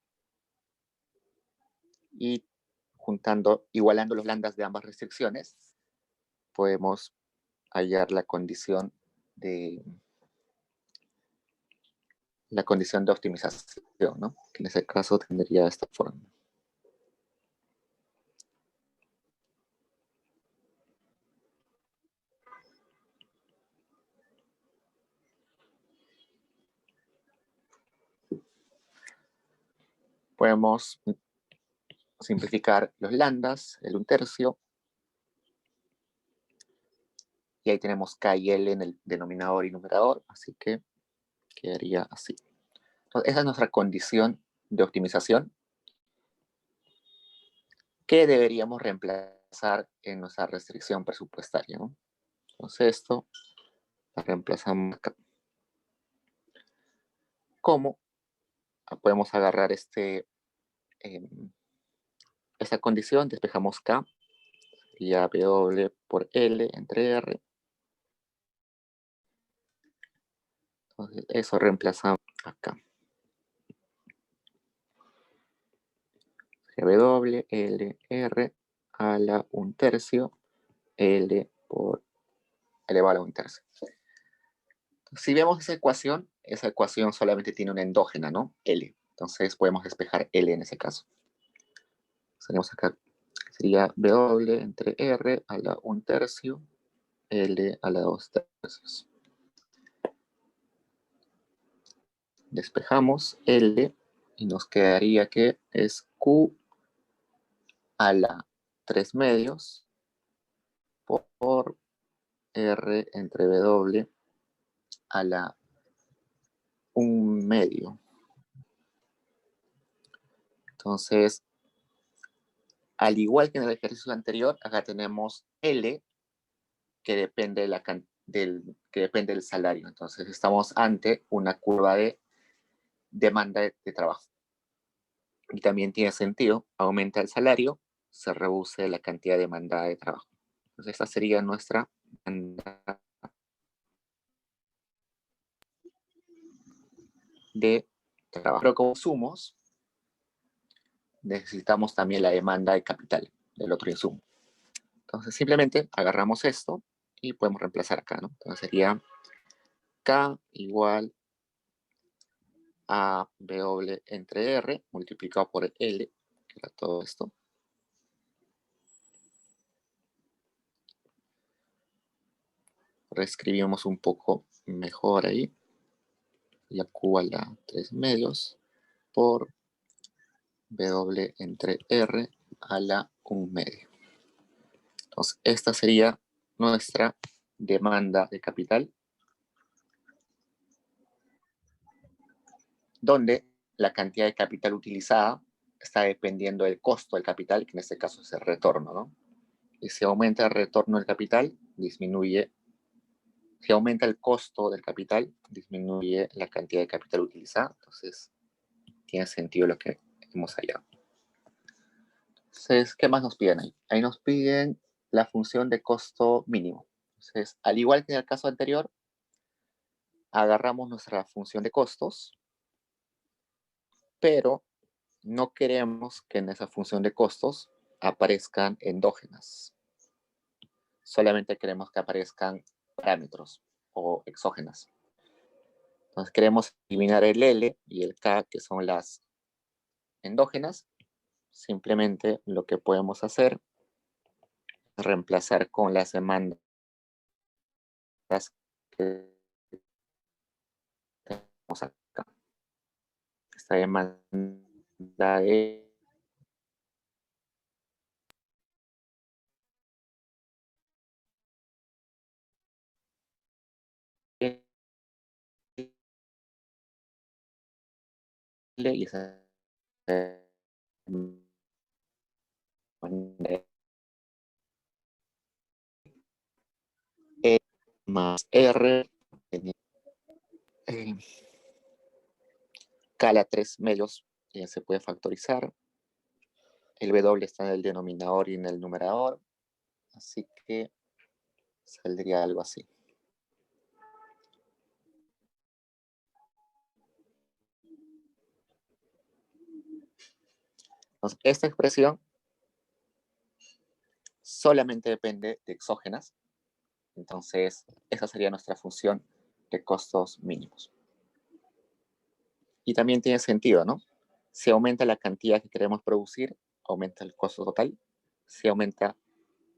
Speaker 1: y igualando los lambdas de ambas restricciones, podemos hallar la condición de optimización, ¿no? Que en ese caso tendría esta forma. Podemos simplificar los lambdas, el un tercio, y ahí tenemos K y L en el denominador y numerador, así que quedaría así. Entonces, esa es nuestra condición de optimización que deberíamos reemplazar en nuestra restricción presupuestaria, ¿no? Entonces esto la reemplazamos acá. ¿Cómo? Podemos agarrar esta condición, despejamos K, y a W por L entre R. Entonces eso reemplazamos acá. W, L, R a la un tercio, L por elevado a la un tercio. Si vemos esa ecuación solamente tiene una endógena, ¿no? L. Entonces podemos despejar L en ese caso. Tenemos acá, sería W entre R a la un tercio, L a la 2 tercios. Despejamos L y nos quedaría que es Q a la 3 medios por R entre W a la 1 medio. Entonces, al igual que en el ejercicio anterior, acá tenemos L que depende, del salario. Entonces, estamos ante una curva de demanda de trabajo. Y también tiene sentido, aumenta el salario, se reduce la cantidad demandada de trabajo. Entonces, esta sería nuestra demanda de trabajo. Pero como sumos, necesitamos también la demanda de capital del otro insumo. Entonces, simplemente agarramos esto y podemos reemplazar acá, ¿no? Entonces, sería K igual a W entre R multiplicado por L, que era todo esto. Reescribimos un poco mejor ahí. Y a Q a la 3 medios por W entre R a la 1 medio. Entonces, esta sería nuestra demanda de capital, donde la cantidad de capital utilizada está dependiendo del costo del capital, que en este caso es el retorno, ¿no? Y si aumenta el retorno del capital, disminuye. Si aumenta el costo del capital, disminuye la cantidad de capital utilizada. Entonces, tiene sentido lo que hemos hallado. Entonces, ¿qué más nos piden ahí? Ahí nos piden la función de costo mínimo. Entonces, al igual que en el caso anterior, agarramos nuestra función de costos, pero no queremos que en esa función de costos aparezcan endógenas. Solamente queremos que aparezcan parámetros o exógenas. Entonces queremos eliminar el L y el K, que son las endógenas. Simplemente lo que podemos hacer es reemplazar con las demandas que tenemos acá. Esta demanda es L y esa E más R K a la 3 medios se puede factorizar. El W está en el denominador y en el numerador, así que saldría algo así. Entonces, esta expresión solamente depende de exógenas. Entonces, esa sería nuestra función de costos mínimos. Y también tiene sentido, ¿no? Si aumenta la cantidad que queremos producir, aumenta el costo total. Si aumenta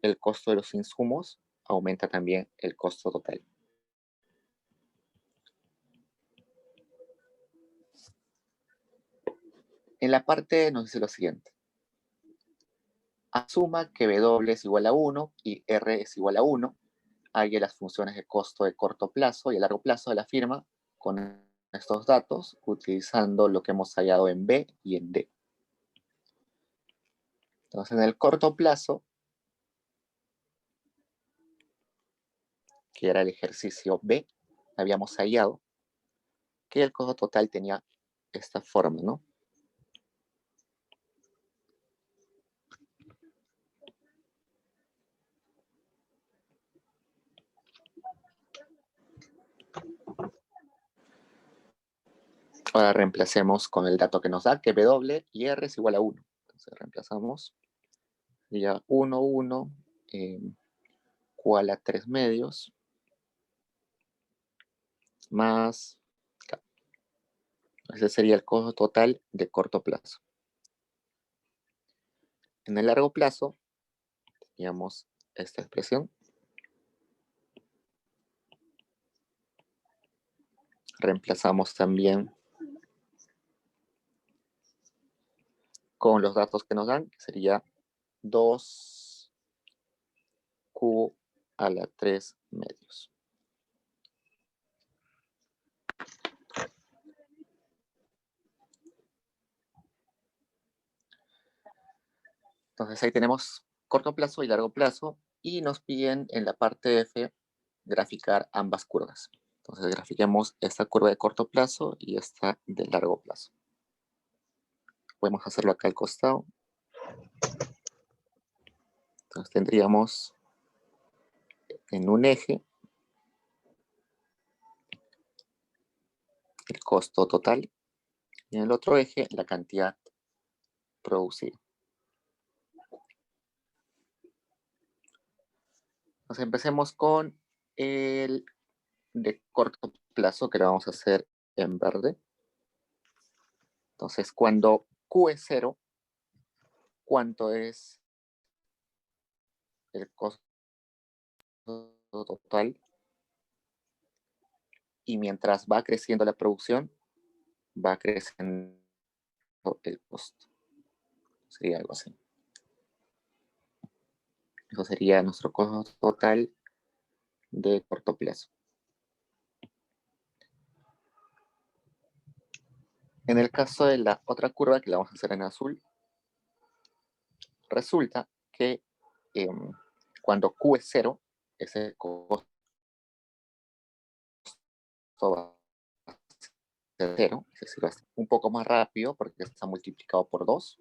Speaker 1: el costo de los insumos, aumenta también el costo total. En la parte nos dice lo siguiente. Asuma que W es igual a 1 y R es igual a 1. Hay las funciones de costo de corto plazo y de largo plazo de la firma con estos datos, utilizando lo que hemos hallado en B y en D. Entonces, en el corto plazo, que era el ejercicio B, habíamos hallado que el costo total tenía esta forma, ¿no? Ahora reemplacemos con el dato que nos da, que W y R es igual a 1. Entonces reemplazamos. Sería 1, 1, Q a la 3 medios, más K. Ese sería el costo total de corto plazo. En el largo plazo, teníamos esta expresión. Reemplazamos también con los datos que nos dan, que sería 2Q a la 3 medios. Entonces ahí tenemos corto plazo y largo plazo y nos piden en la parte F graficar ambas curvas. Entonces grafiquemos esta curva de corto plazo y esta de largo plazo. Podemos hacerlo acá al costado. Entonces tendríamos en un eje el costo total y en el otro eje la cantidad producida. Entonces empecemos con el de corto plazo, que lo vamos a hacer en verde. Entonces, cuando Q es 0, ¿cuánto es el costo total? Y mientras va creciendo la producción, va creciendo el costo. Sería algo así. Eso sería nuestro costo total de corto plazo. En el caso de la otra curva, que la vamos a hacer en azul, resulta que cuando Q es 0, ese costo va a ser 0, es decir, va a ser un poco más rápido porque está multiplicado por 2,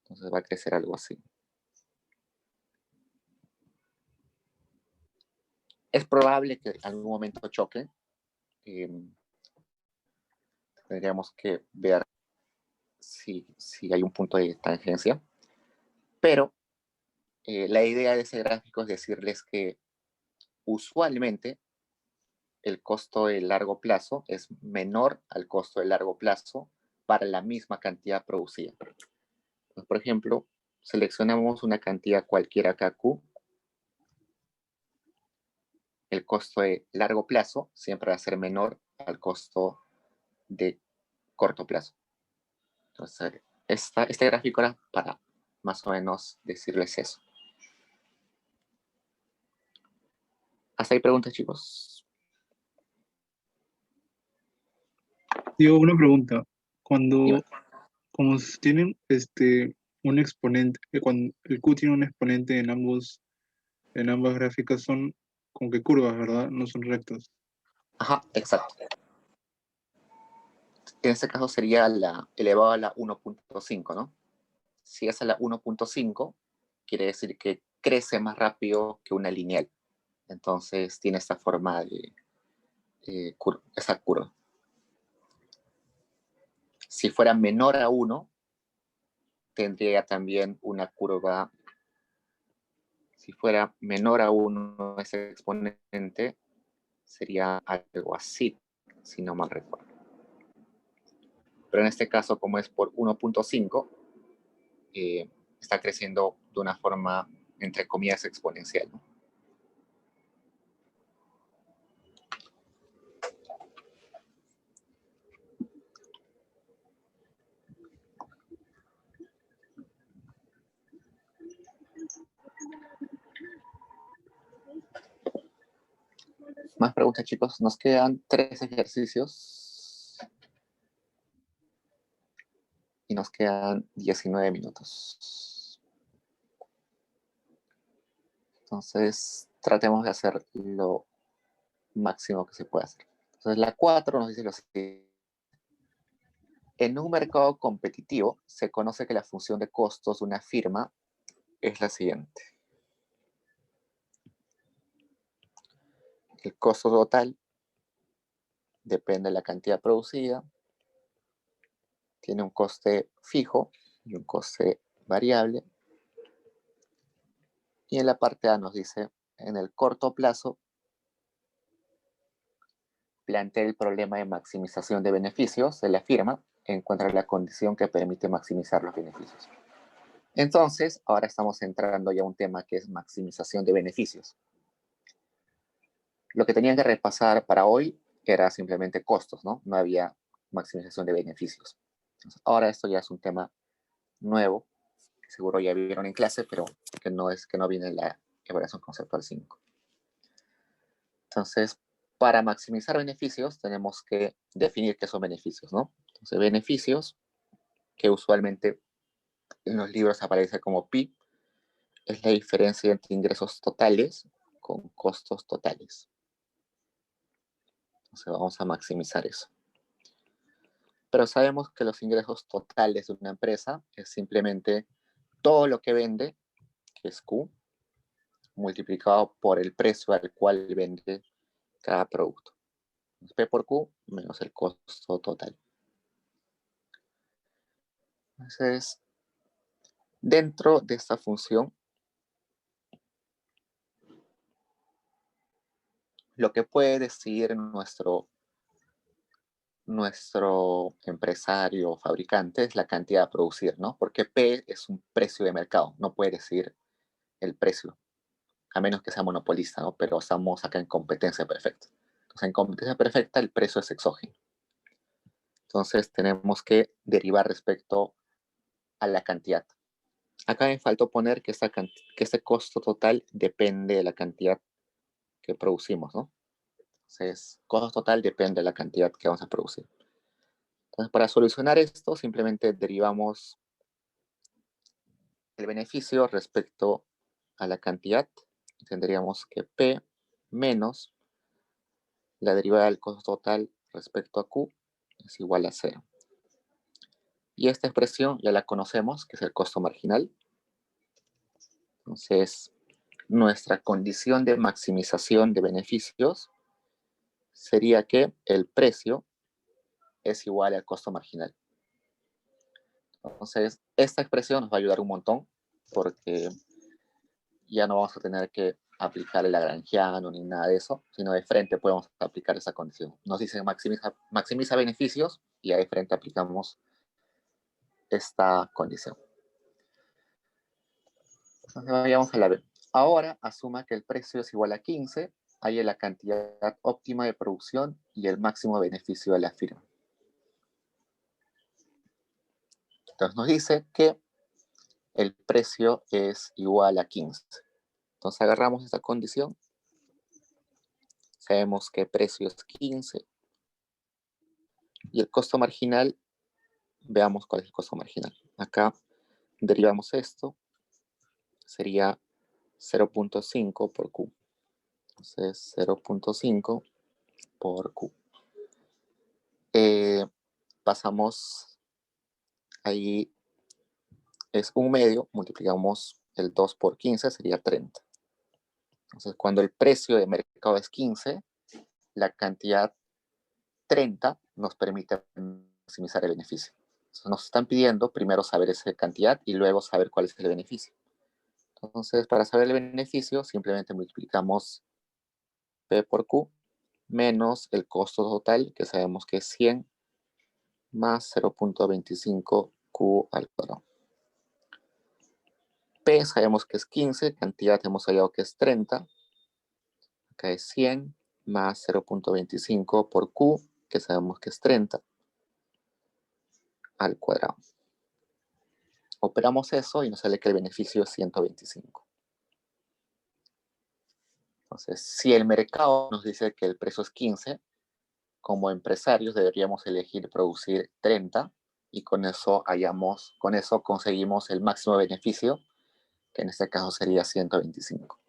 Speaker 1: entonces va a crecer algo así. Es probable que en algún momento choque. Tendríamos que ver si hay un punto de tangencia, pero la idea de ese gráfico es decirles que usualmente el costo de largo plazo es menor al costo de largo plazo para la misma cantidad producida. Entonces, por ejemplo, seleccionamos una cantidad cualquiera acá, Q. El costo de largo plazo siempre va a ser menor al costo de corto plazo. Entonces, este gráfico era para más o menos decirles eso. ¿Hasta ahí preguntas, chicos?
Speaker 3: Digo, una pregunta.
Speaker 1: Dime.
Speaker 3: Como tienen un exponente, cuando el Q tiene un exponente en ambas gráficas, son como que curvas, ¿verdad? No son rectos.
Speaker 1: Ajá, exacto. En este caso sería la elevado a la 1.5, ¿no? Si es a la 1.5, quiere decir que crece más rápido que una lineal. Entonces tiene esta forma de esa curva. Si fuera menor a 1, tendría también una curva. Si fuera menor a 1 ese exponente, sería algo así, si no mal recuerdo. Pero en este caso, como es por 1.5, está creciendo de una forma, entre comillas, exponencial, ¿no? Más preguntas, chicos. Nos quedan 3 ejercicios y nos quedan 19 minutos. Entonces, tratemos de hacer lo máximo que se pueda hacer. Entonces, la 4 nos dice lo siguiente. En un mercado competitivo, se conoce que la función de costos de una firma es la siguiente. El costo total depende de la cantidad producida, tiene un coste fijo y un coste variable. Y en la parte A nos dice, en el corto plazo, plantea el problema de maximización de beneficios de la firma, encuentra la condición que permite maximizar los beneficios. Entonces, ahora estamos entrando ya a un tema que es maximización de beneficios. Lo que tenían que repasar para hoy era simplemente costos, ¿no? No había maximización de beneficios. Entonces, ahora esto ya es un tema nuevo, que seguro ya vieron en clase, pero que no viene en la evaluación conceptual 5. Entonces, para maximizar beneficios, tenemos que definir qué son beneficios, ¿no? Entonces, beneficios, que usualmente en los libros aparece como PI, es la diferencia entre ingresos totales con costos totales. Entonces, vamos a maximizar eso. Pero sabemos que los ingresos totales de una empresa es simplemente todo lo que vende, que es Q, multiplicado por el precio al cual vende cada producto. P por Q menos el costo total. Entonces, dentro de esta función, lo que puede decidir nuestro empresario o fabricante es la cantidad a producir, ¿no? Porque P es un precio de mercado, no puede decidir el precio, a menos que sea monopolista, ¿no? Pero estamos acá en competencia perfecta. Entonces, en competencia perfecta, el precio es exógeno. Entonces, tenemos que derivar respecto a la cantidad. Acá me faltó poner que este costo total depende de la cantidad que producimos, ¿no? Entonces, costo total depende de la cantidad que vamos a producir. Entonces, para solucionar esto, simplemente derivamos el beneficio respecto a la cantidad. Tendríamos que P menos la derivada del costo total respecto a Q es igual a 0. Y esta expresión ya la conocemos, que es el costo marginal. Entonces, nuestra condición de maximización de beneficios sería que el precio es igual al costo marginal. Entonces, esta expresión nos va a ayudar un montón porque ya no vamos a tener que aplicar el lagrangiano ni nada de eso, sino de frente podemos aplicar esa condición. Nos dice maximiza beneficios y ahí de frente aplicamos esta condición. Entonces vayamos a la B. Ahora asuma que el precio es igual a 15, hay la cantidad óptima de producción y el máximo beneficio de la firma. Entonces nos dice que el precio es igual a 15. Entonces agarramos esta condición, sabemos que el precio es 15 y el costo marginal, veamos cuál es el costo marginal. Acá derivamos esto, sería 0.5 por Q. Entonces 0.5 por Q. Pasamos ahí, es un medio, multiplicamos el 2 por 15, sería 30. Entonces cuando el precio de mercado es 15, la cantidad 30 nos permite maximizar el beneficio. Entonces nos están pidiendo primero saber esa cantidad y luego saber cuál es el beneficio. Entonces, para saber el beneficio, simplemente multiplicamos P por Q menos el costo total, que sabemos que es 100, más 0.25 Q al cuadrado. P sabemos que es 15, cantidad hemos hallado que es 30. Acá es 100 más 0.25 por Q, que sabemos que es 30, al cuadrado. Operamos eso y nos sale que el beneficio es 125. Entonces, si el mercado nos dice que el precio es 15, como empresarios deberíamos elegir producir 30 y con eso conseguimos el máximo beneficio, que en este caso sería 125.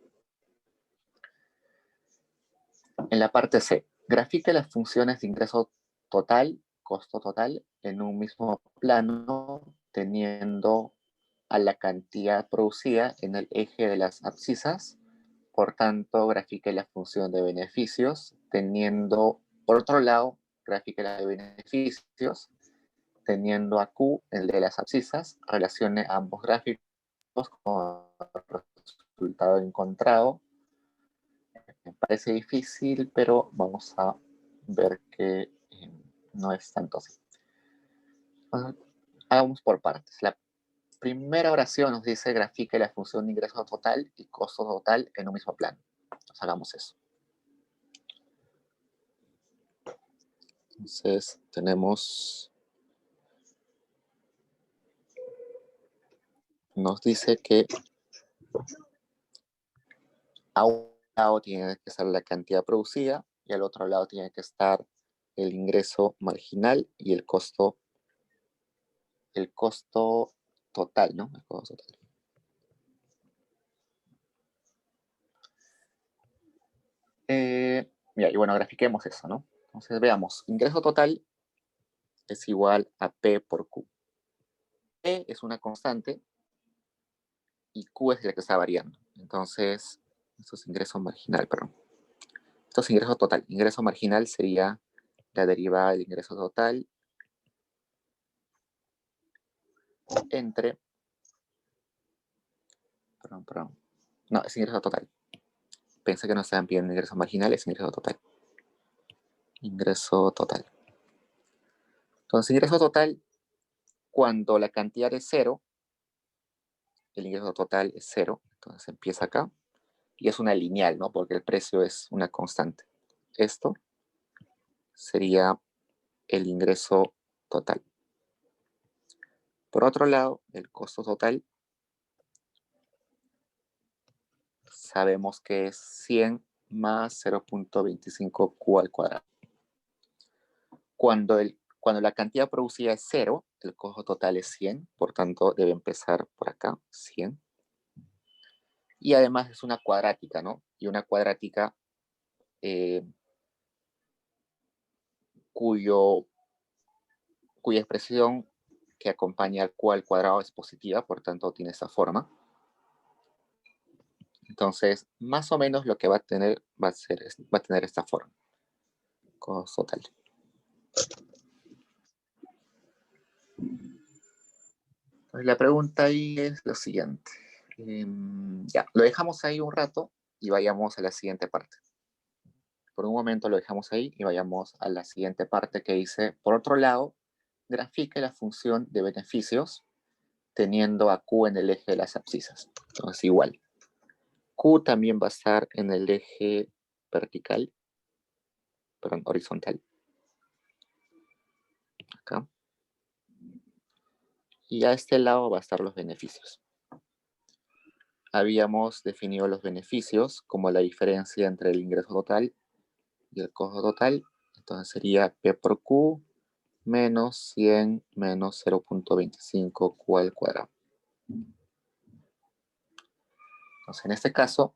Speaker 1: En la parte C, grafique las funciones de ingreso total, costo total, en un mismo plano, teniendo a la cantidad producida en el eje de las abscisas. Por tanto, grafique la función de beneficios, teniendo, por otro lado, grafique la de beneficios, teniendo a Q, el de las abscisas, relacione ambos gráficos con el resultado encontrado. Me parece difícil, pero vamos a ver que no es tanto así. Hagamos por partes. La primera oración nos dice grafique la función de ingreso total y costo total en un mismo plano. Entonces hagamos eso. Entonces nos dice que a un lado tiene que estar la cantidad producida y al otro lado tiene que estar el ingreso marginal y el costo total, ¿no? El costo total. Y bueno, grafiquemos eso, ¿no? Entonces veamos, ingreso total es igual a P por Q. P es una constante y Q es la que está variando. Entonces, esto es ingreso marginal, perdón. Esto es ingreso total. Ingreso marginal sería la derivada del ingreso total entre... Perdón. No, es ingreso total. pensé que no estaban pidiendo ingreso marginal, es ingreso total. Ingreso total. Entonces, ingreso total, cuando la cantidad es 0, el ingreso total es 0, entonces empieza acá, y es una lineal, ¿no? Porque el precio es una constante. Esto sería el ingreso total. Por otro lado, el costo total, sabemos que es 100 más 0.25 Q al cuadrado. Cuando la cantidad producida es 0, el costo total es 100, por tanto debe empezar por acá, 100. Y además es una cuadrática, ¿no? Y una cuadrática cuya expresión que acompaña al Q al cuadrado es positiva, por tanto tiene esa forma. Entonces, más o menos lo que va a tener esta forma. Costo total. Entonces, la pregunta ahí es lo siguiente. Ya, lo dejamos ahí un rato y vayamos a la siguiente parte. Por un momento lo dejamos ahí y vayamos a la siguiente parte que dice, por otro lado, grafique la función de beneficios teniendo a Q en el eje de las abscisas. Entonces, igual. Q también va a estar en el eje vertical, perdón, horizontal. Acá. Y a este lado va a estar los beneficios. Habíamos definido los beneficios como la diferencia entre el ingreso total y el costo total. Entonces sería P por Q menos 100 menos 0.25 Q al cuadrado. Entonces en este caso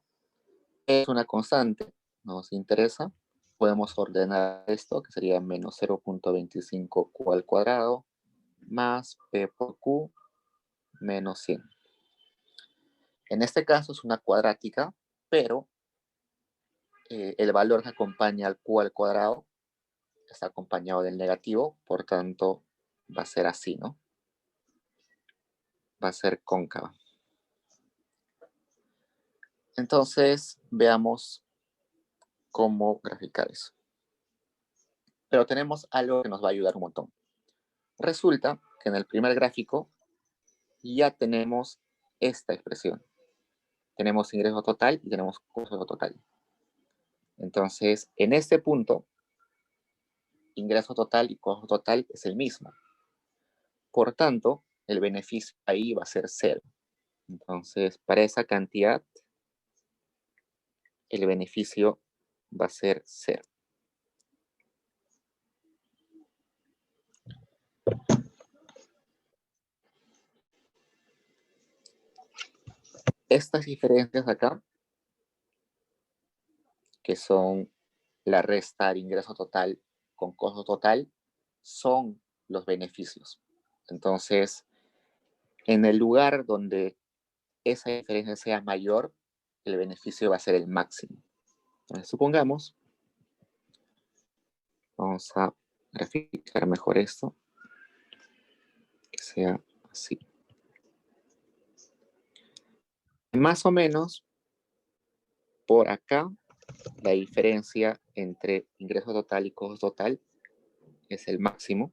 Speaker 1: es una constante, nos interesa. Podemos ordenar esto, que sería menos 0.25 Q al cuadrado más P por Q menos 100. En este caso es una cuadrática, pero el valor que acompaña al Q al cuadrado está acompañado del negativo, por tanto va a ser así, ¿no? Va a ser cóncava. Entonces, veamos cómo graficar eso. Pero tenemos algo que nos va a ayudar un montón. Resulta que en el primer gráfico ya tenemos esta expresión. Tenemos ingreso total y tenemos costo total. Entonces, en este punto, ingreso total y costo total es el mismo. Por tanto, el beneficio ahí va a ser 0. Entonces, para esa cantidad, el beneficio va a ser 0. Estas diferencias acá, que son la resta del ingreso total con costo total, son los beneficios. Entonces, en el lugar donde esa diferencia sea mayor, el beneficio va a ser el máximo. Entonces, supongamos, vamos a graficar mejor esto, que sea así. Más o menos, por acá, la diferencia entre ingreso total y costo total es el máximo.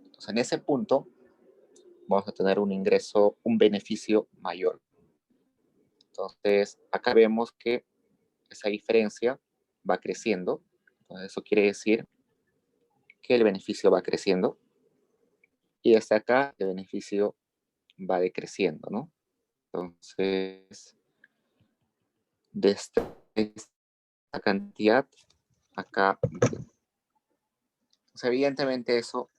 Speaker 1: Entonces, en ese punto, vamos a tener un beneficio mayor. Entonces, acá vemos que esa diferencia va creciendo. Entonces, eso quiere decir que el beneficio va creciendo. Y hasta acá el beneficio va decreciendo, ¿no? Entonces, de esta cantidad, acá. Entonces, evidentemente eso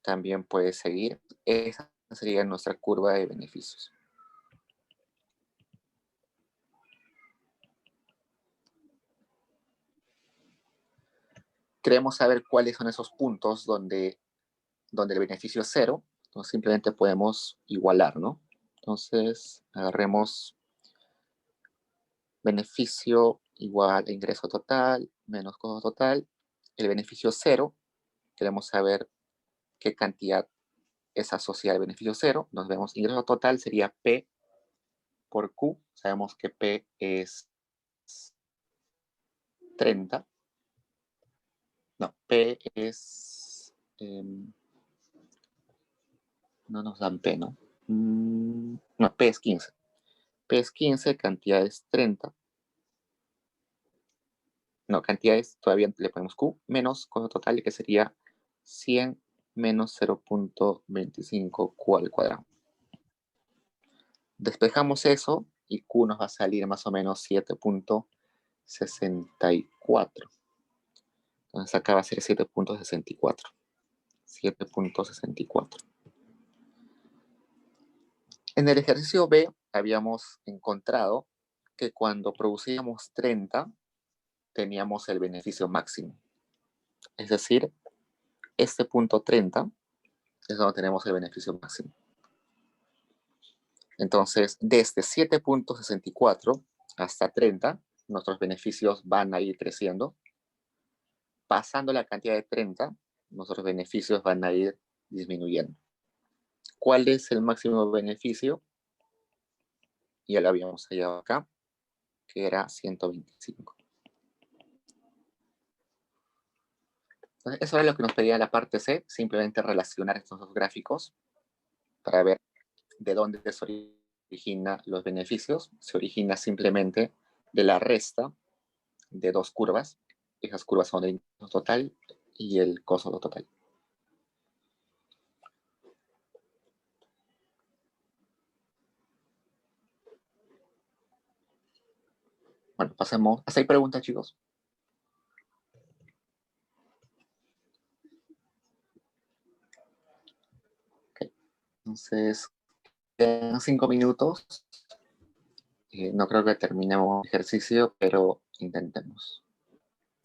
Speaker 1: también puede seguir. Esa sería nuestra curva de beneficios. Queremos saber cuáles son esos puntos donde el beneficio es 0. Entonces simplemente podemos igualar, ¿no? Entonces agarremos beneficio igual a ingreso total menos costo total. El beneficio 0, queremos saber qué cantidad es asociada al beneficio cero. Nos vemos ingreso total sería P por Q. Sabemos que P es 30. No, P es... no nos dan P, ¿no? No, P es 15. P es 15, cantidad es 30. No, cantidades todavía le ponemos Q, menos costo total, que sería 100 menos 0.25 Q al cuadrado. Despejamos eso y Q nos va a salir más o menos 7.64. Entonces acá va a ser 7.64. 7.64. En el ejercicio B habíamos encontrado que cuando producíamos 30 teníamos el beneficio máximo. Es decir, este punto 30 es donde tenemos el beneficio máximo. Entonces, desde 7.64 hasta 30, nuestros beneficios van a ir creciendo. Pasando la cantidad de 30, nuestros beneficios van a ir disminuyendo. ¿Cuál es el máximo beneficio? Ya lo habíamos hallado acá, que era 125. Entonces, eso era lo que nos pedía la parte C, simplemente relacionar estos dos gráficos para ver de dónde se origina los beneficios. Se origina simplemente de la resta de dos curvas. Esas curvas son el ingreso total y el costo total. Bueno, pasemos. ¿Hasta ahí preguntas, chicos? Okay. Entonces, en 5 minutos. No creo que terminemos el ejercicio, pero intentemos.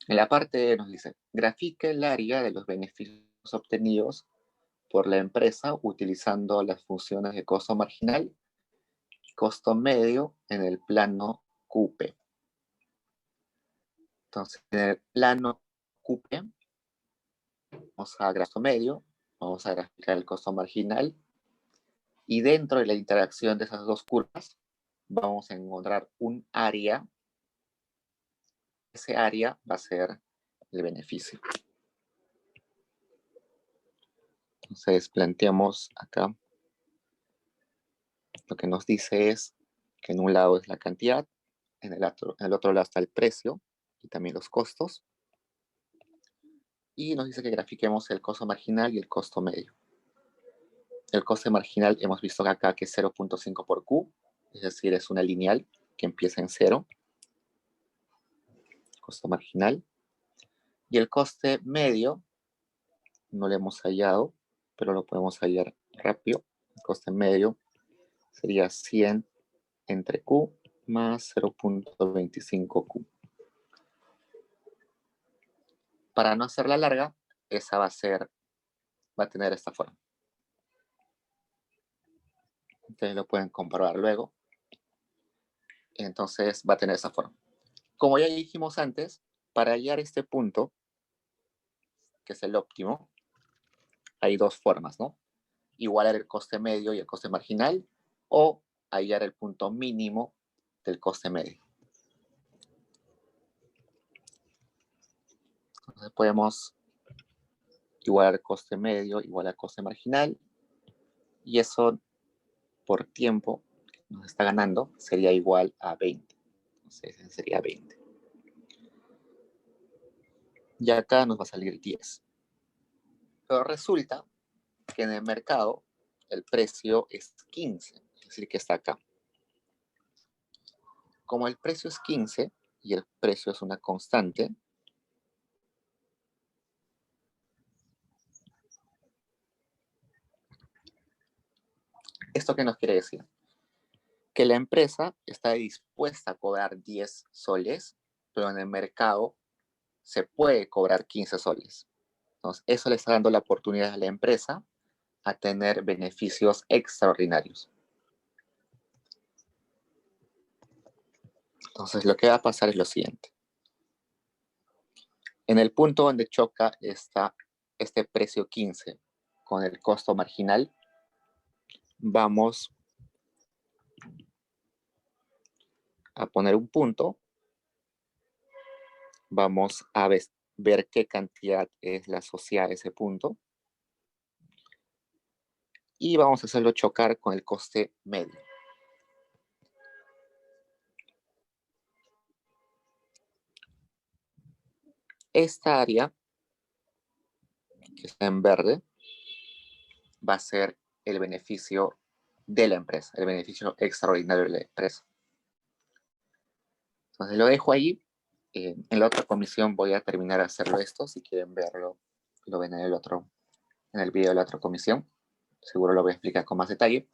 Speaker 1: En la parte nos dice, grafica el área de los beneficios obtenidos por la empresa utilizando las funciones de costo marginal y costo medio en el plano QP. Entonces, en el plano QP, vamos a costo medio, vamos a graficar el costo marginal, y dentro de la interacción de esas dos curvas, vamos a encontrar un área. Ese área va a ser el beneficio. Entonces planteamos acá, lo que nos dice es que en un lado es la cantidad, en el otro lado está el precio y también los costos. Y nos dice que grafiquemos el costo marginal y el costo medio. El coste marginal hemos visto acá que es 0.5 por Q, es decir, es una lineal que empieza en 0. Costo marginal. Y el coste medio no lo hemos hallado, pero lo podemos hallar rápido. El coste medio sería 100 entre Q más 0.25Q. Para no hacerla larga, esa va a tener esta forma. Ustedes lo pueden comprobar luego. Entonces va a tener esa forma. Como ya dijimos antes, para hallar este punto, que es el óptimo, hay dos formas, ¿no? Igualar el coste medio y el coste marginal, o hallar el punto mínimo del coste medio. Entonces podemos igualar el coste medio, igualar el coste marginal, y eso por tiempo que nos está ganando sería igual a 20. Entonces sería 20. Y acá nos va a salir 10. Pero resulta que en el mercado el precio es 15, es decir, que está acá. Como el precio es 15 y el precio es una constante, ¿esto qué nos quiere decir? Que la empresa está dispuesta a cobrar 10 soles, pero en el mercado se puede cobrar 15 soles. Entonces, eso le está dando la oportunidad a la empresa a tener beneficios extraordinarios. Entonces, lo que va a pasar es lo siguiente. En el punto donde choca está este precio 15 con el costo marginal, vamos a poner un punto. Vamos a ver qué cantidad es la asociada a ese punto. Y vamos a hacerlo chocar con el coste medio. Esta área, que está en verde, va a ser el beneficio de la empresa, el beneficio extraordinario de la empresa. Entonces lo dejo ahí. En la otra comisión voy a terminar de hacerlo esto. Si quieren verlo, lo ven en el video de la otra comisión. Seguro lo voy a explicar con más detalle.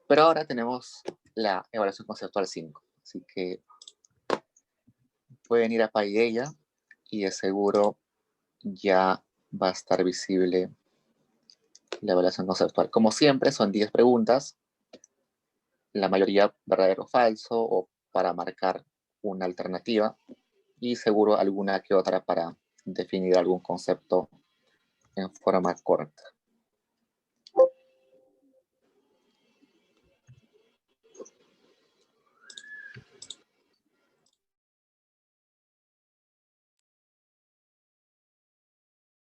Speaker 1: Pero ahora tenemos la evaluación conceptual 5. Así que pueden ir a Paideia y de seguro ya va a estar visible la evaluación conceptual. Como siempre, son 10 preguntas. La mayoría verdadero o falso, o para marcar una alternativa. Y seguro alguna que otra para definir algún concepto en forma corta.